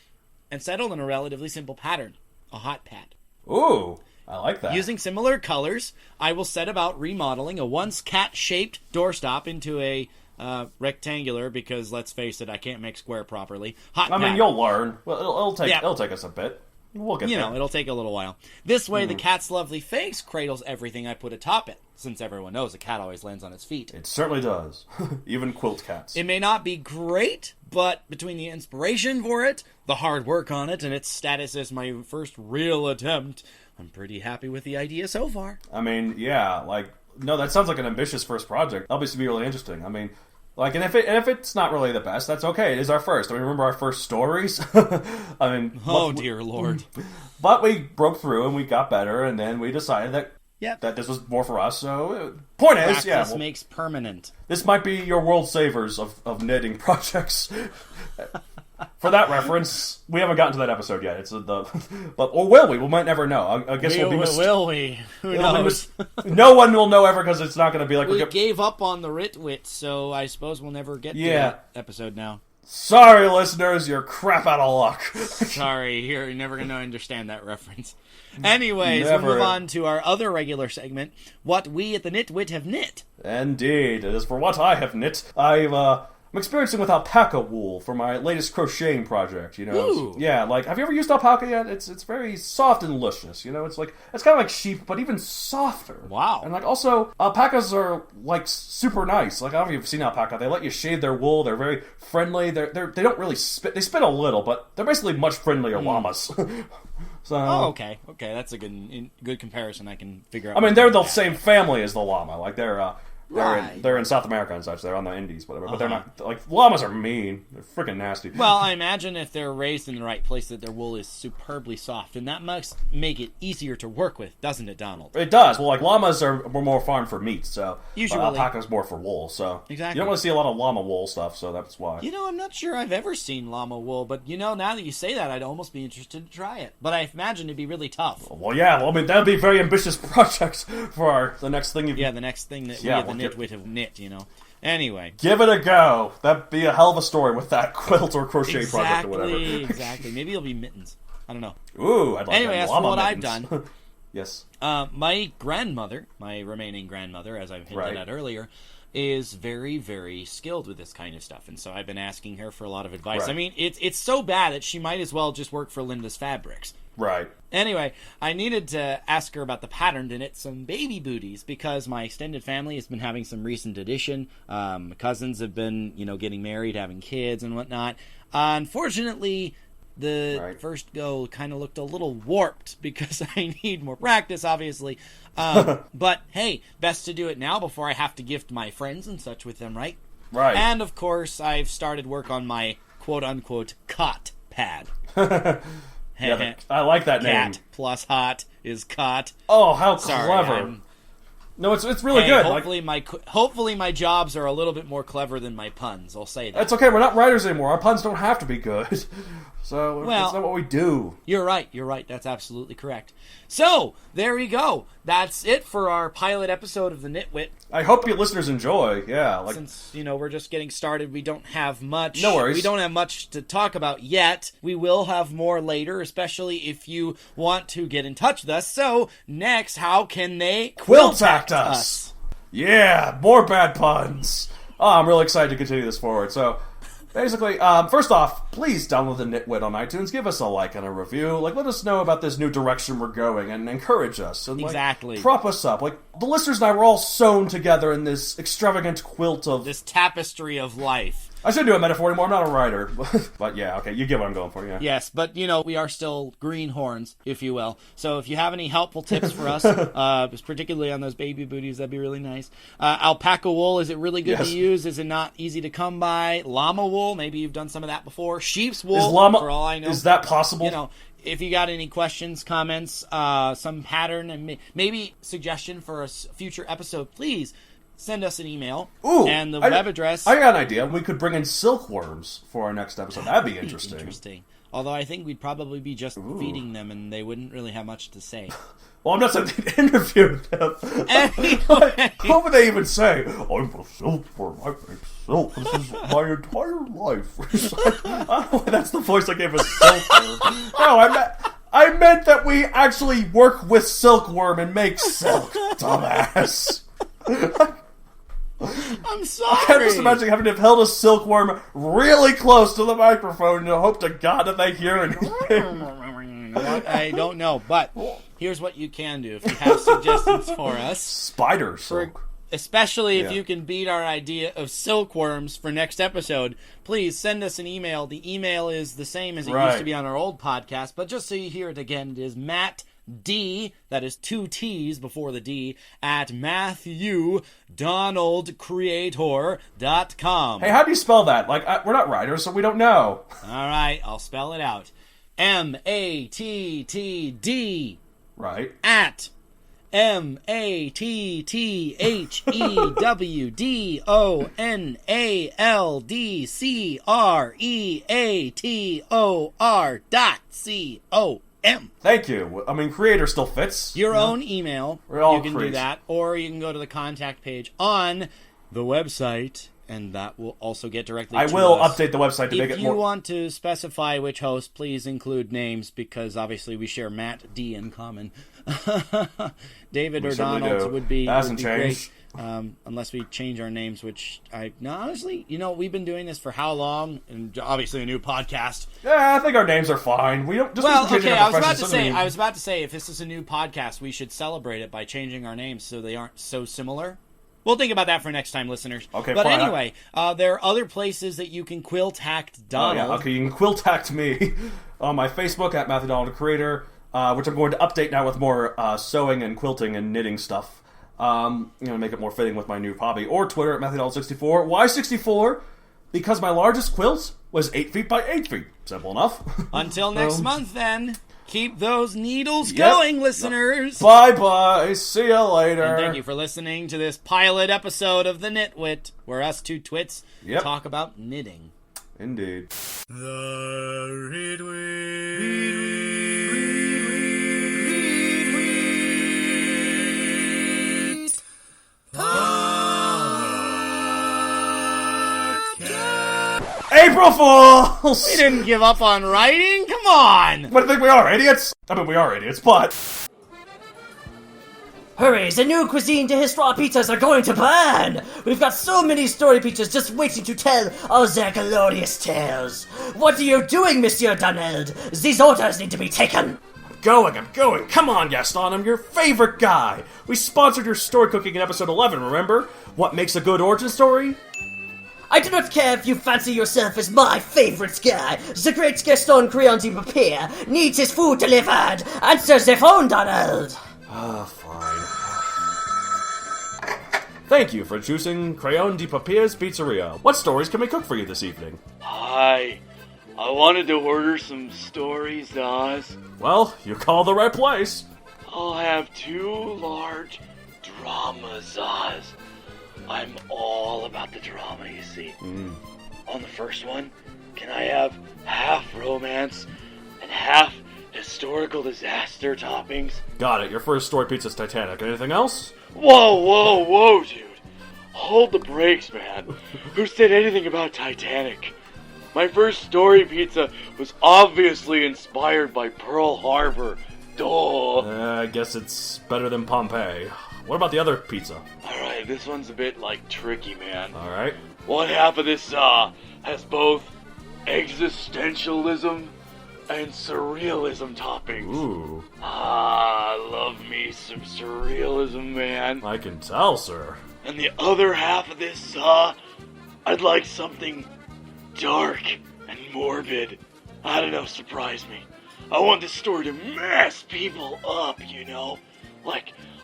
and settled on a relatively simple pattern, a hot pad. Ooh, I like that. Using similar colors, I will set about remodeling a once cat-shaped doorstop into a rectangular, because let's face it, I can't make square properly. I mean, you'll learn. Well, it'll take us a bit. We'll get there. It'll take a little while. This way, the cat's lovely face cradles everything I put atop it, since everyone knows a cat always lands on its feet. It certainly does. Even quilt cats. It may not be great, but between the inspiration for it, the hard work on it, and its status as my first real attempt, I'm pretty happy with the idea so far. I mean, yeah, like, no, that sounds like an ambitious first project. That'll be really interesting. I mean, like, and if it's not really the best, that's okay. It is our first. I mean, remember our first stories? I mean, dear Lord. But we broke through and we got better, and then we decided that this was more for us. So, point is, practice makes permanent. This might be your world savers of knitting projects. For that reference, we haven't gotten to that episode yet. It's or will we? We might never know. I guess we'll be will we? Who knows? No one will know ever, because it's not going to be like we gave up on the Writ Wit, so I suppose we'll never get to that episode now. Sorry, listeners, you're crap out of luck. Sorry, you're never going to understand that reference. Anyways, we'll move on to our other regular segment, What We at the Knit Wit Have Knit. Indeed. As for what I have knit, I'm experiencing with alpaca wool for my latest crocheting project, you know. Ooh. Yeah, like, have you ever used alpaca yet? It's very soft and luscious, you know. It's kind of like sheep, but even softer. Wow. And, like, also, alpacas are, like, super nice. Like, I don't know if you've seen alpaca. They let you shave their wool. They're very friendly. They don't really spit. They spit a little, but they're basically much friendlier llamas. So, okay, that's a good comparison. I can figure out. I mean, they're the same family as the llama. Like, they're Right. They're in South America and such. They're on the Indies, whatever. But they're not, like, llamas are mean. They're freaking nasty. Well, I imagine if they're raised in the right place that their wool is superbly soft, and that must make it easier to work with, doesn't it, Donald? It does. Well, like, llamas are more farmed for meat, so usually alpaca's more for wool. So exactly, you don't really see a lot of llama wool stuff, so that's why. You know, I'm not sure I've ever seen llama wool, but now that you say that, I'd almost be interested to try it. But I imagine it'd be really tough. Well, yeah. Well, I mean, that'd be a very ambitious project for the next thing. The next thing that we at the Knitwit have knit. Anyway. Give it a go. That'd be a hell of a story with that quilt or crochet project or whatever. Exactly. Maybe it'll be mittens. I don't know. Ooh, I'd like anyway, as for what I've done. Yes. My grandmother, my remaining grandmother, as I've hinted at earlier, is very, very skilled with this kind of stuff, and so I've been asking her for a lot of advice. Right. I mean, it's so bad that she might as well just work for Linda's Fabrics. Right. Anyway, I needed to ask her about the pattern to knit some baby booties because my extended family has been having some recent addition. Cousins have been, getting married, having kids and whatnot. Unfortunately, the first go kind of looked a little warped because I need more practice, obviously. But hey, best to do it now before I have to gift my friends and such with them, right? Right. And of course, I've started work on my quote-unquote cot pad. Yeah, I like that name. Cat plus hot is cot. Oh, how Sorry, clever! No, it's really good. Hopefully my jobs are a little bit more clever than my puns. I'll say that. That's okay. We're not writers anymore. Our puns don't have to be good. So that's not what we do. You're right. That's absolutely correct. So, there we go. That's it for our pilot episode of the Nitwit. I hope you listeners enjoy. Yeah. Since, we're just getting started, we don't have much. No worries. We don't have much to talk about yet. We will have more later, especially if you want to get in touch with us. So, next, how can they Quiltact us? Yeah, more bad puns. Oh, I'm really excited to continue this forward. So, basically, first off, please download the Nitwit on iTunes. Give us a like and a review. Let us know about this new direction we're going and encourage us. And, exactly. Prop us up. The listeners and I were all sewn together in this extravagant quilt of... this tapestry of life. I shouldn't do a metaphor anymore. I'm not a writer. But yeah, okay, you get what I'm going for, yeah. Yes, but, we are still greenhorns, if you will. So if you have any helpful tips for us, particularly on those baby booties, that'd be really nice. Alpaca wool, is it really good to use? Is it not easy to come by? Llama wool, maybe you've done some of that before. Sheep's wool, for all I know. Is that possible? If you got any questions, comments, some pattern, and maybe suggestion for a future episode, please send us an email. Ooh, and the web address. I got an idea. We could bring in silkworms for our next episode. That'd be interesting. Although I think we'd probably be just feeding them, and they wouldn't really have much to say. Well, I'm not saying they'd interview them. Anyway. What would they even say? I'm a silkworm. I make silk. This is my entire life. I don't know why that's the voice I gave a silkworm. No, I meant that we actually work with silkworm and make silk, dumbass. I'm sorry. I'm just imagining having to have held a silkworm really close to the microphone and hope to God that they hear anything. I don't know, but here's what you can do if you have suggestions for us. Spider silk. Especially if you can beat our idea of silkworms for next episode, please send us an email. The email is the same as it used to be on our old podcast, but just so you hear it again, it is Matt D, that is 2 T's before the D, at MatthewDonaldCreator.com. Hey, how do you spell that? We're not writers, so we don't know. All right, I'll spell it out. MATTD. Right. At MATTHEWDONALDCREATOR.com. Thank you. I mean, creator still fits. Your own email. We're all you can do that, or you can go to the contact page on the website, and that will also get directly to us. I will update the website to make it more... If you want to specify which host, please include names, because obviously we share Matt D in common. David or Donald would be great. Unless we change our names, which honestly, we've been doing this for how long? And obviously a new podcast. Yeah, I think our names are fine. We don't just I was about to say if this is a new podcast, we should celebrate it by changing our names so they aren't so similar. We'll think about that for next time, listeners. Okay, but fine. Anyway, there are other places that you can quiltact Donald. Okay, you can quiltact me on my Facebook at Matthew Donald Creator, which I'm going to update now with more sewing and quilting and knitting stuff. Make it more fitting with my new hobby. Or Twitter at MatthewDonald64. Why 64? Because my largest quilt was 8 feet by 8 feet. Simple enough. Until next month, then. Keep those needles going, listeners. Bye-bye. See you later. And thank you for listening to this pilot episode of The Nitwit, where us two twits talk about knitting. Indeed. The Writ April Fools! We didn't give up on writing? Come on! What do you think we are, idiots? I mean, we are idiots, but... Hurry, the new cuisine de histoire pizzas are going to burn! We've got so many story pizzas just waiting to tell all their glorious tales. What are you doing, Monsieur Donald? These orders need to be taken. I'm going. Come on, Gaston, I'm your favorite guy. We sponsored your story cooking in episode 11, remember? What makes a good origin story? I do not care if you fancy yourself as my favorite guy. The great Gaston Crayon de Papier needs his food delivered. Answer the phone, Donald. Fine. Thank you for choosing Crayon de Papier's Pizzeria. What stories can we cook for you this evening? Hi. I wanted to order some stories, Oz. Well, you called the right place. I'll have 2 large dramas, Oz. I'm all about the drama, you see. On the first one, can I have half romance and half historical disaster toppings? Got it. Your first story pizza's Titanic. Anything else? Whoa, dude. Hold the brakes, man. Who said anything about Titanic? My first story pizza was obviously inspired by Pearl Harbor. Duh. I guess it's better than Pompeii. What about the other pizza? Alright, this one's a bit, tricky, man. Alright. One half of this, has both existentialism and surrealism toppings. Ooh. Love me some surrealism, man. I can tell, sir. And the other half of this, I'd like something dark and morbid. I don't know, surprise me. I want this story to mess people up, you know?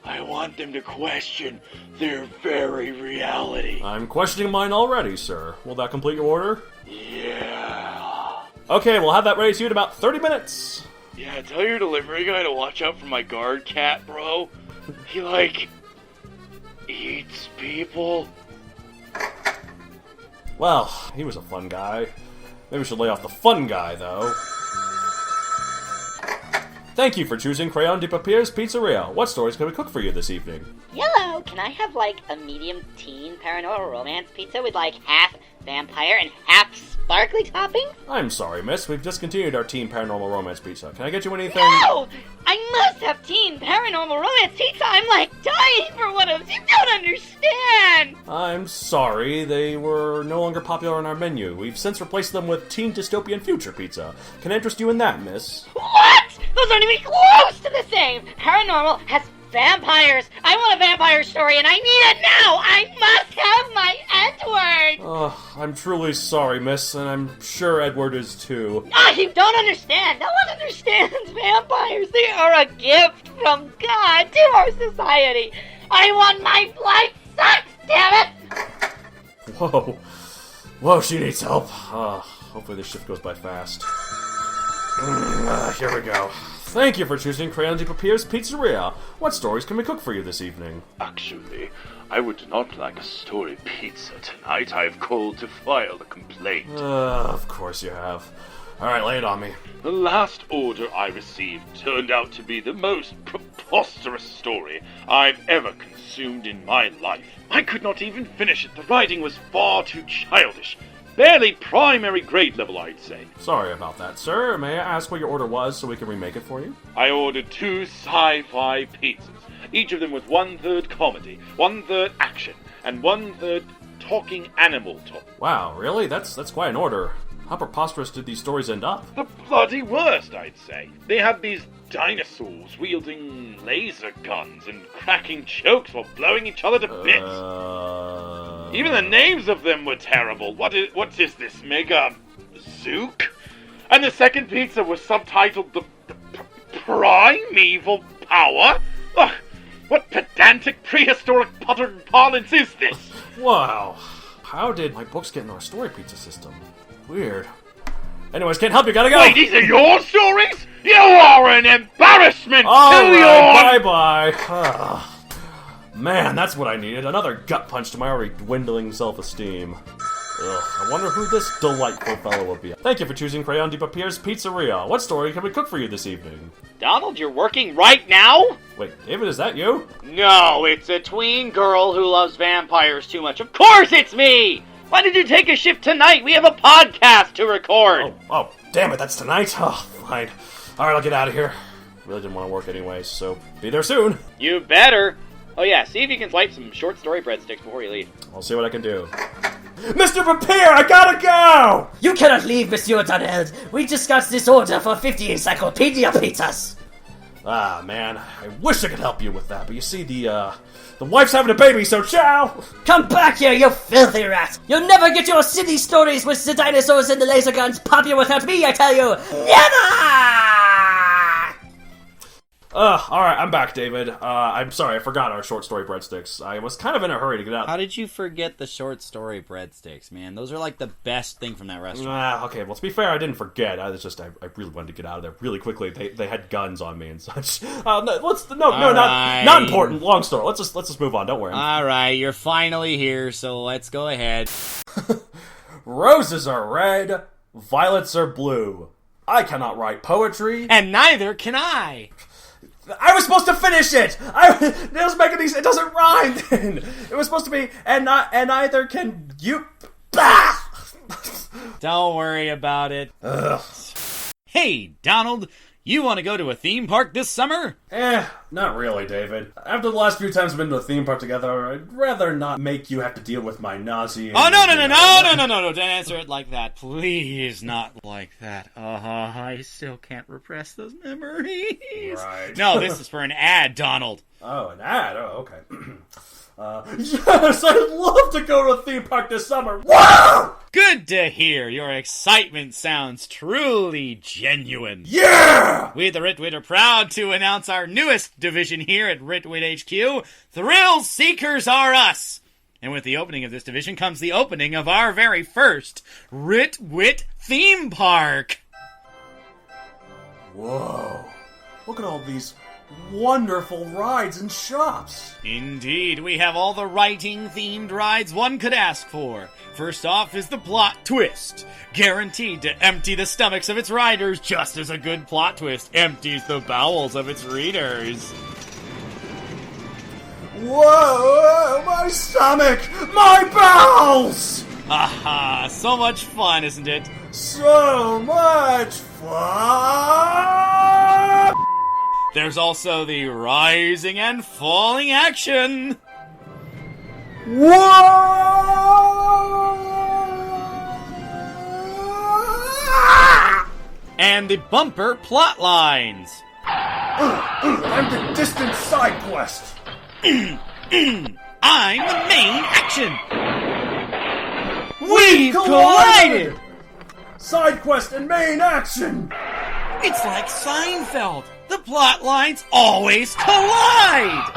I want them to question their very reality. I'm questioning mine already, sir. Will that complete your order? Yeah. Okay, we'll have that ready to you in about 30 minutes. Yeah, tell your delivery guy to watch out for my guard cat, bro. He, eats people. Well, he was a fun guy. Maybe we should lay off the fun guy, though. Thank you for choosing Crayon de Papier's Pizzeria. What stories can we cook for you this evening? Hello, can I have a medium teen paranormal romance pizza with half vampire and half sparkly toppings? I'm sorry, miss. We've discontinued our teen paranormal romance pizza. Can I get you anything? No! I must have teen paranormal romance pizza! I'm dying for one of those! You don't understand! I'm sorry, they were no longer popular on our menu. We've since replaced them with teen dystopian future pizza. Can I interest you in that, miss? What? Those aren't even close to the same! Paranormal has vampires! I want a vampire story and I need it now! I must have my Edward! I'm truly sorry, miss, and I'm sure Edward is too. You don't understand! No one understands vampires! They are a gift from God to our society! I want my blood sucked, damn it! Whoa, she needs help. Hopefully this shift goes by fast. Here we go. Thank you for choosing Crayon de Papier's Pizzeria. What stories can we cook for you this evening? Actually, I would not like a story pizza tonight. I've called to file a complaint. Of course you have. Alright, lay it on me. The last order I received turned out to be the most preposterous story I've ever consumed in my life. I could not even finish it. The writing was far too childish. Barely primary grade level, I'd say. Sorry about that, sir. May I ask what your order was so we can remake it for you? I ordered 2 sci-fi pizzas, each of them with 1/3 comedy, 1/3 action, and 1/3 talking animal talk. Wow, really? That's quite an order. How preposterous did these stories end up? The bloody worst, I'd say. They had these dinosaurs wielding laser guns and cracking jokes while blowing each other to bits. Even the names of them were terrible. What is this, Mega Zook? And the second pizza was subtitled the Primeval Power? Ugh, what pedantic prehistoric modern parlance is this? Wow. How did my books get into our story pizza system? Weird. Anyways, can't help you, gotta go! Wait, these are your stories? You are an embarrassment to your... Bye-bye. Man, that's what I needed. Another gut punch to my already dwindling self-esteem. I wonder who this delightful fellow will be. Thank you for choosing Crayon de Papier's Pizzeria. What story can we cook for you this evening? Donald, you're working right now? Wait, David, is that you? No, it's a tween girl who loves vampires too much. Of course it's me! Why did you take a shift tonight? We have a podcast to record. Oh, damn it, that's tonight? Oh, fine. Alright, I'll get out of here. really didn't want to work anyway, so be there soon. You better. Oh yeah, see if you can swipe some short story breadsticks before you leave. I'll see what I can do. Mr. Prepare, I gotta go! You cannot leave, Monsieur Donald. We just got this order for 50 encyclopedia pizzas. Ah, man, I wish I could help you with that, but you see, the wife's having a baby, so ciao! Come back here, you filthy rat! You'll never get your silly stories with the dinosaurs and the laser guns popping without me, I tell you! Never! Alright, I'm back, David. I'm sorry, I forgot our short story breadsticks. I was kind of in a hurry to get out. How did you forget the short story breadsticks, man? Those are like the best thing from that restaurant. Okay, well, to be fair, I didn't forget. I really wanted to get out of there really quickly. They had guns on me and such. Not important. Long story. Let's just move on. Don't worry. Alright, you're finally here, so let's go ahead. Roses are red, violets are blue. I cannot write poetry. And neither can I! I was supposed to finish it! It was making these. It doesn't rhyme then! It was supposed to be, and neither can you. Bah! Don't worry about it. Ugh. Hey, Donald, you want to go to a theme park this summer? Not really, David. After the last few times we've been to a theme park together, I'd rather not make you have to deal with my nausea. Oh, no, don't answer it like that. Please, not like that. I still can't repress those memories. Right. No, this is for an ad, Donald. Oh, an ad? Oh, okay. Yes, I'd love to go to a theme park this summer. Wow! Good to hear. Your excitement sounds truly genuine. Yeah! We at the Writ Wit are proud to announce our newest division here at Writ Wit HQ. Thrill Seekers are us. And with the opening of this division comes the opening of our very first Writ Wit theme park. Whoa. Look at all these wonderful rides and shops. Indeed, we have all the writing-themed rides one could ask for. First off is the plot twist, guaranteed to empty the stomachs of its riders just as a good plot twist empties the bowels of its readers. Whoa, my stomach! My bowels! Aha, so much fun, isn't it? So much fun! There's also the rising and falling action. Whoa! And the bumper plot lines. I'm the distant side quest. I'm the main action. We've collided! Side quest and main action. It's like Seinfeld. The plot lines always collide!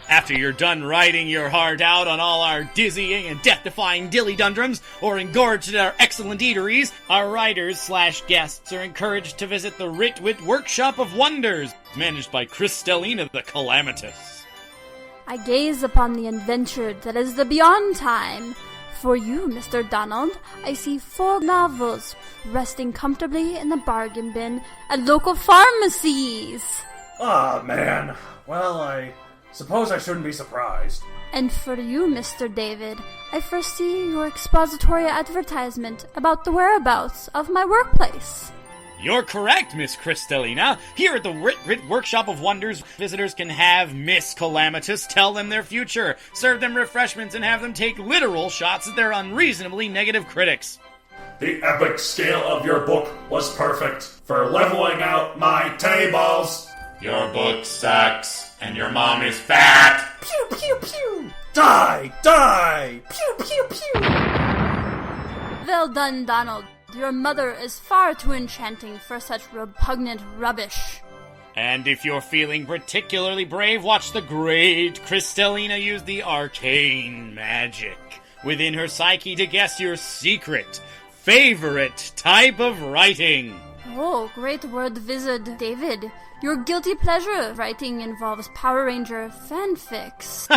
After you're done writing your heart out on all our dizzying and death-defying dilly-dundrums, or engorged at our excellent eateries, our writers/guests are encouraged to visit the Writ Wit Workshop of Wonders, managed by Kristalina the Calamitous. I gaze upon the adventure that is the beyond time. For you, Mr. Donald, I see 4 novels resting comfortably in the bargain bin at local pharmacies. Ah, man. Well, I suppose I shouldn't be surprised. And for you, Mr. David, I foresee your expository advertisement about the whereabouts of my workplace. You're correct, Miss Kristalina. Here at the Writ Wit Workshop of Wonders, visitors can have Miss Calamitous tell them their future, serve them refreshments, and have them take literal shots at their unreasonably negative critics. The epic scale of your book was perfect for leveling out my tables. Your book sucks, and your mom is fat. Pew, pew, pew! Die! Die! Pew, pew, pew! Well done, Donald. Your mother is far too enchanting for such repugnant rubbish. And if you're feeling particularly brave, watch the great Kristalina use the arcane magic within her psyche to guess your secret, favorite type of writing. Oh, great word wizard, David. Your guilty pleasure writing involves Power Ranger fanfics.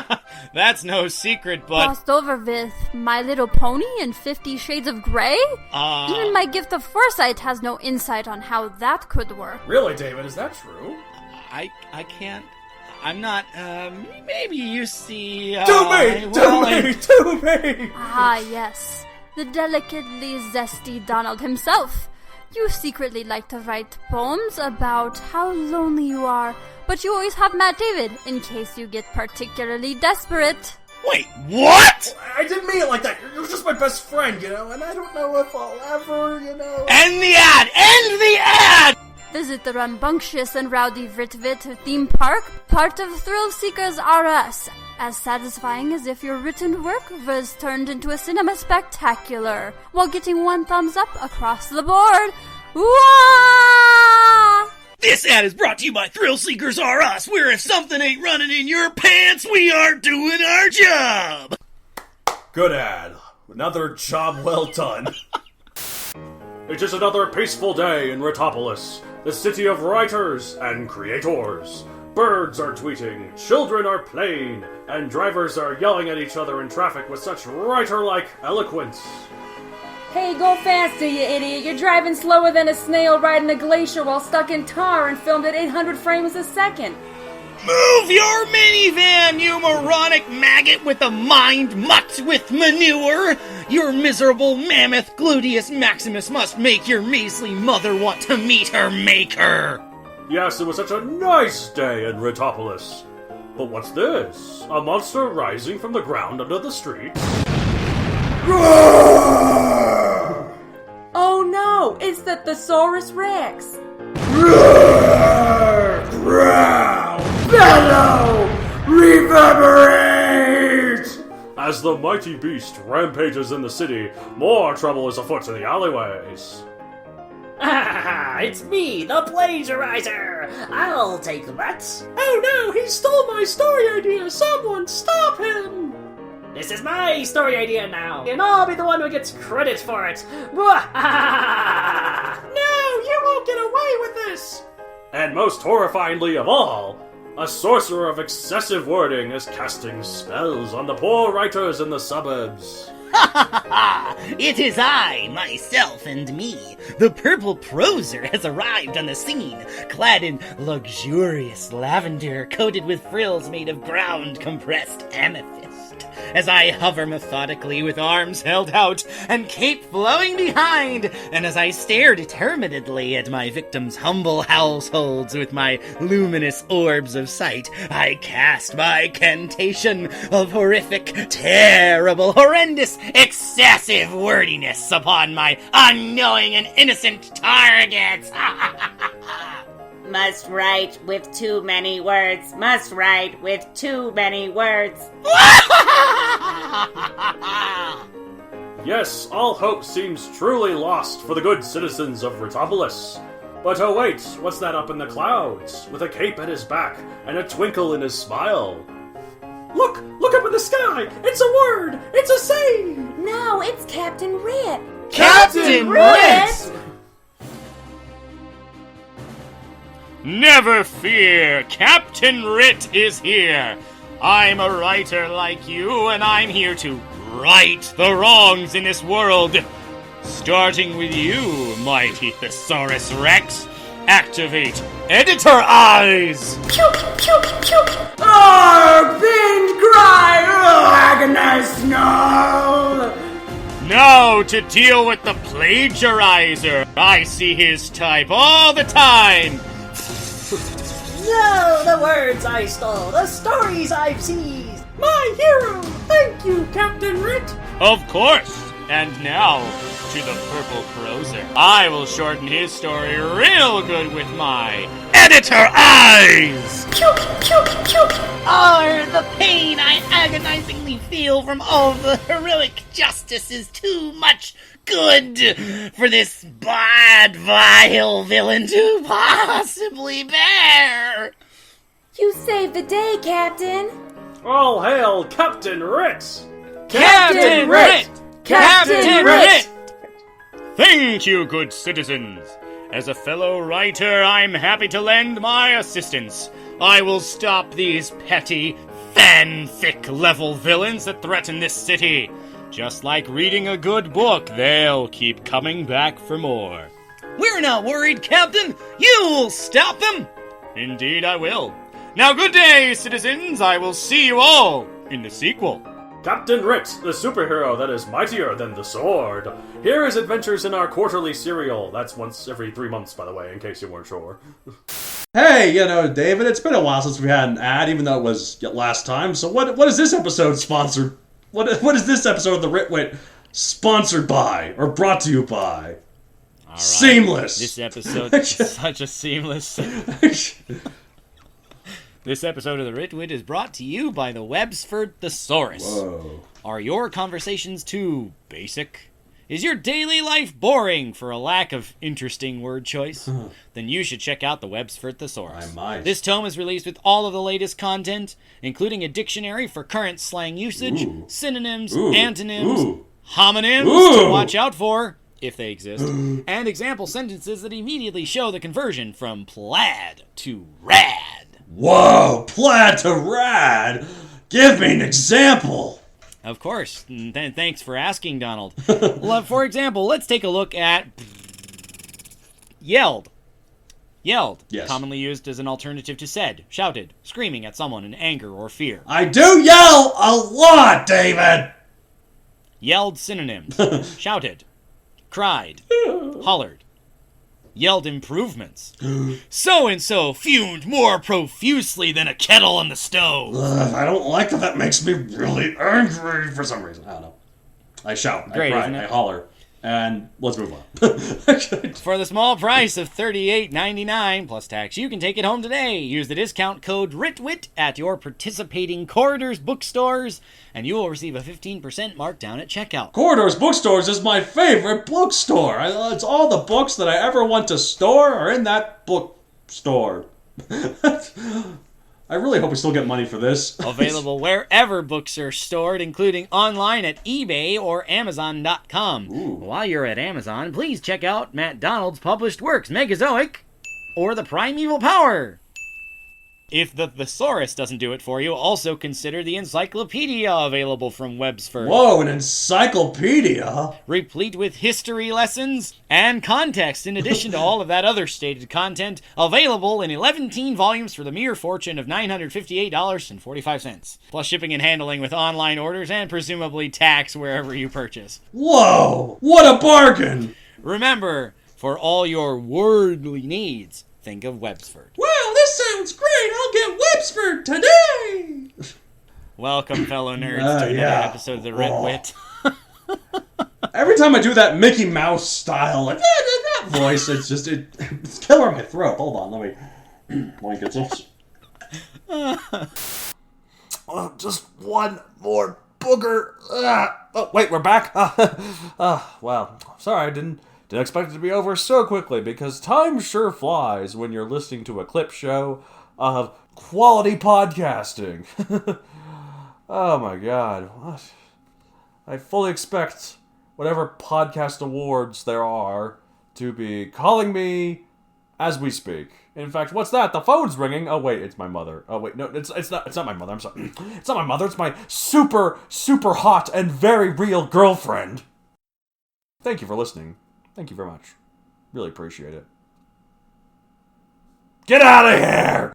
That's no secret, but... Crossed over with My Little Pony and 50 Shades of Grey? Even my gift of foresight has no insight on how that could work. Really, David, is that true? I can't... I'm not, maybe you see... To me! Ah, yes. The delicately zesty Donald himself. You secretly like to write poems about how lonely you are, but you always have Matt David in case you get particularly desperate. Wait, what? I didn't mean it like that. You're just my best friend, and I don't know if I'll ever, End the ad! End the ad! Visit the rambunctious and rowdy Writ Wit theme park, part of Thrill Seekers R Us, as satisfying as if your written work was turned into a cinema spectacular, while getting 1 thumbs up across the board. Wah! This ad is brought to you by Thrill Seekers R Us, where if something ain't running in your pants, we aren't doing our job! Good ad. Another job well done. It is another peaceful day in Ritopolis, the city of writers and creators. Birds are tweeting, children are playing, and drivers are yelling at each other in traffic with such writer-like eloquence. Hey, go faster, you idiot. You're driving slower than a snail riding a glacier while stuck in tar and filmed at 800 frames a second. Move your minivan, you moronic maggot with a mind mucked with manure! Your miserable mammoth gluteus maximus must make your measly mother want to meet her maker! Yes, it was such a nice day in Ritopolis. But what's this? A monster rising from the ground under the street? Oh no, it's the Thesaurus Rex. Bellow! Reverberate! As the mighty beast rampages in the city, more trouble is afoot in the alleyways. Ah, it's me, the plagiarizer! I'll take that. Oh no, he stole my story idea! Someone stop him! This is my story idea now, and I'll be the one who gets credit for it. No, you won't get away with this! And most horrifyingly of all, a sorcerer of excessive wording is casting spells on the poor writers in the suburbs. It is I, myself, and me. The purple proser has arrived on the scene, clad in luxurious lavender coated with frills made of ground compressed amethyst. As I hover methodically with arms held out and cape flowing behind, and as I stare determinedly at my victims' humble households with my luminous orbs of sight, I cast my cantation of horrific, terrible, horrendous, excessive wordiness upon my unknowing and innocent targets. Must write with too many words. Must write with too many words. Yes, all hope seems truly lost for the good citizens of Ritopolis. But oh wait, what's that up in the clouds, with a cape at his back and a twinkle in his smile? Look up in the sky! It's a word! It's a saying! No, it's Captain Writ. Captain Writ! Never fear, Captain Writ is here. I'm a writer like you, and I'm here to right the wrongs in this world. Starting with you, mighty Thesaurus Rex. Activate Editor Eyes! Oh, pain cry! Oh, agonized no! Now to deal with the plagiarizer. I see his type all the time. No, the words I stole, the stories I've seized. My hero! Thank you, Captain Writ! Of course! And now, to the purple proser. I will shorten his story real good with my Editor Eyes! The pain I agonizingly feel from all the heroic justice is too much good for this bad, vile villain to possibly bear. You saved the day, Captain. All hail Captain Writ! Captain Writ! Captain Writ! Thank you, good citizens. As a fellow writer, I'm happy to lend my assistance. I will stop these petty, fanfic-level villains that threaten this city. Just like reading a good book, they'll keep coming back for more. We're not worried, Captain. You'll stop them. Indeed, I will. Now, good day, citizens. I will see you all in the sequel. Captain Writ, the superhero that is mightier than the sword. Here is adventures in our quarterly serial. That's once every 3 months, by the way, in case you weren't sure. Hey, David, it's been a while since we had an ad, even though it was last time. So what is this episode sponsored? What is this episode of the Writ Wit sponsored by, or brought to you by? All right. Seamless! This episode is such a seamless... This episode of the Writ Wit is brought to you by the Websford Thesaurus. Whoa. Are your conversations too basic? Is your daily life boring for a lack of interesting word choice? Then you should check out the Websford Thesaurus. I might. This tome is released with all of the latest content, including a dictionary for current slang usage, synonyms, antonyms, homonyms to watch out for, if they exist, and example sentences that immediately show the conversion from plaid to rad. Whoa, plaid to rad? Give me an example. Of course. Thanks for asking, Donald. For example, let's take a look at yelled. Yelled, yes. Commonly used as an alternative to said, shouted, screaming at someone in anger or fear. I do yell a lot, David! Yelled synonyms. Shouted, cried, hollered. Yelled improvements. So-and-so fumed more profusely than a kettle on the stove. I don't like that. That makes me really angry for some reason. I don't know. I shout, Great, I cry, isn't it? I holler, and let's move on. For the small price of $38.99 plus tax, you can take it home today. Use the discount code RITWIT at your participating Corridors bookstores, and you will receive a 15% markdown at checkout. Corridors Bookstores is my favorite bookstore. It's all the books that I ever want to store are in that bookstore. I really hope we still get money for this. Available wherever books are stored, including online at eBay or Amazon.com. While you're at Amazon, please check out Matt Donald's published works, Megazoic or The Primeval Power. If the thesaurus doesn't do it for you, also consider the encyclopedia available from Websford. Whoa, an encyclopedia? Replete with history lessons and context, in addition to all of that other stated content, available in 11 volumes for the mere fortune of $958.45. Plus shipping and handling with online orders and presumably tax wherever you purchase. Whoa, what a bargain! Remember, for all your worldly needs, think of Websford. Wow, this sounds great! I'll get Websford today! Welcome, fellow nerds, to another episode of the Writ Wit. Every time I do that Mickey Mouse style, like, that voice, it's killing my throat. Hold on, let me get this. Just one more booger. Oh, wait, we're back? Well, sorry, I didn't expect it to be over so quickly, because time sure flies when you're listening to a clip show of quality podcasting. Oh my god. What? I fully expect whatever podcast awards there are to be calling me as we speak. In fact, what's that? The phone's ringing. Oh wait, it's my mother. Oh wait, no, it's not my mother. I'm sorry. It's not my mother. It's my super hot and very real girlfriend. Thank you for listening. Thank you very much. Really appreciate it. Get out of here!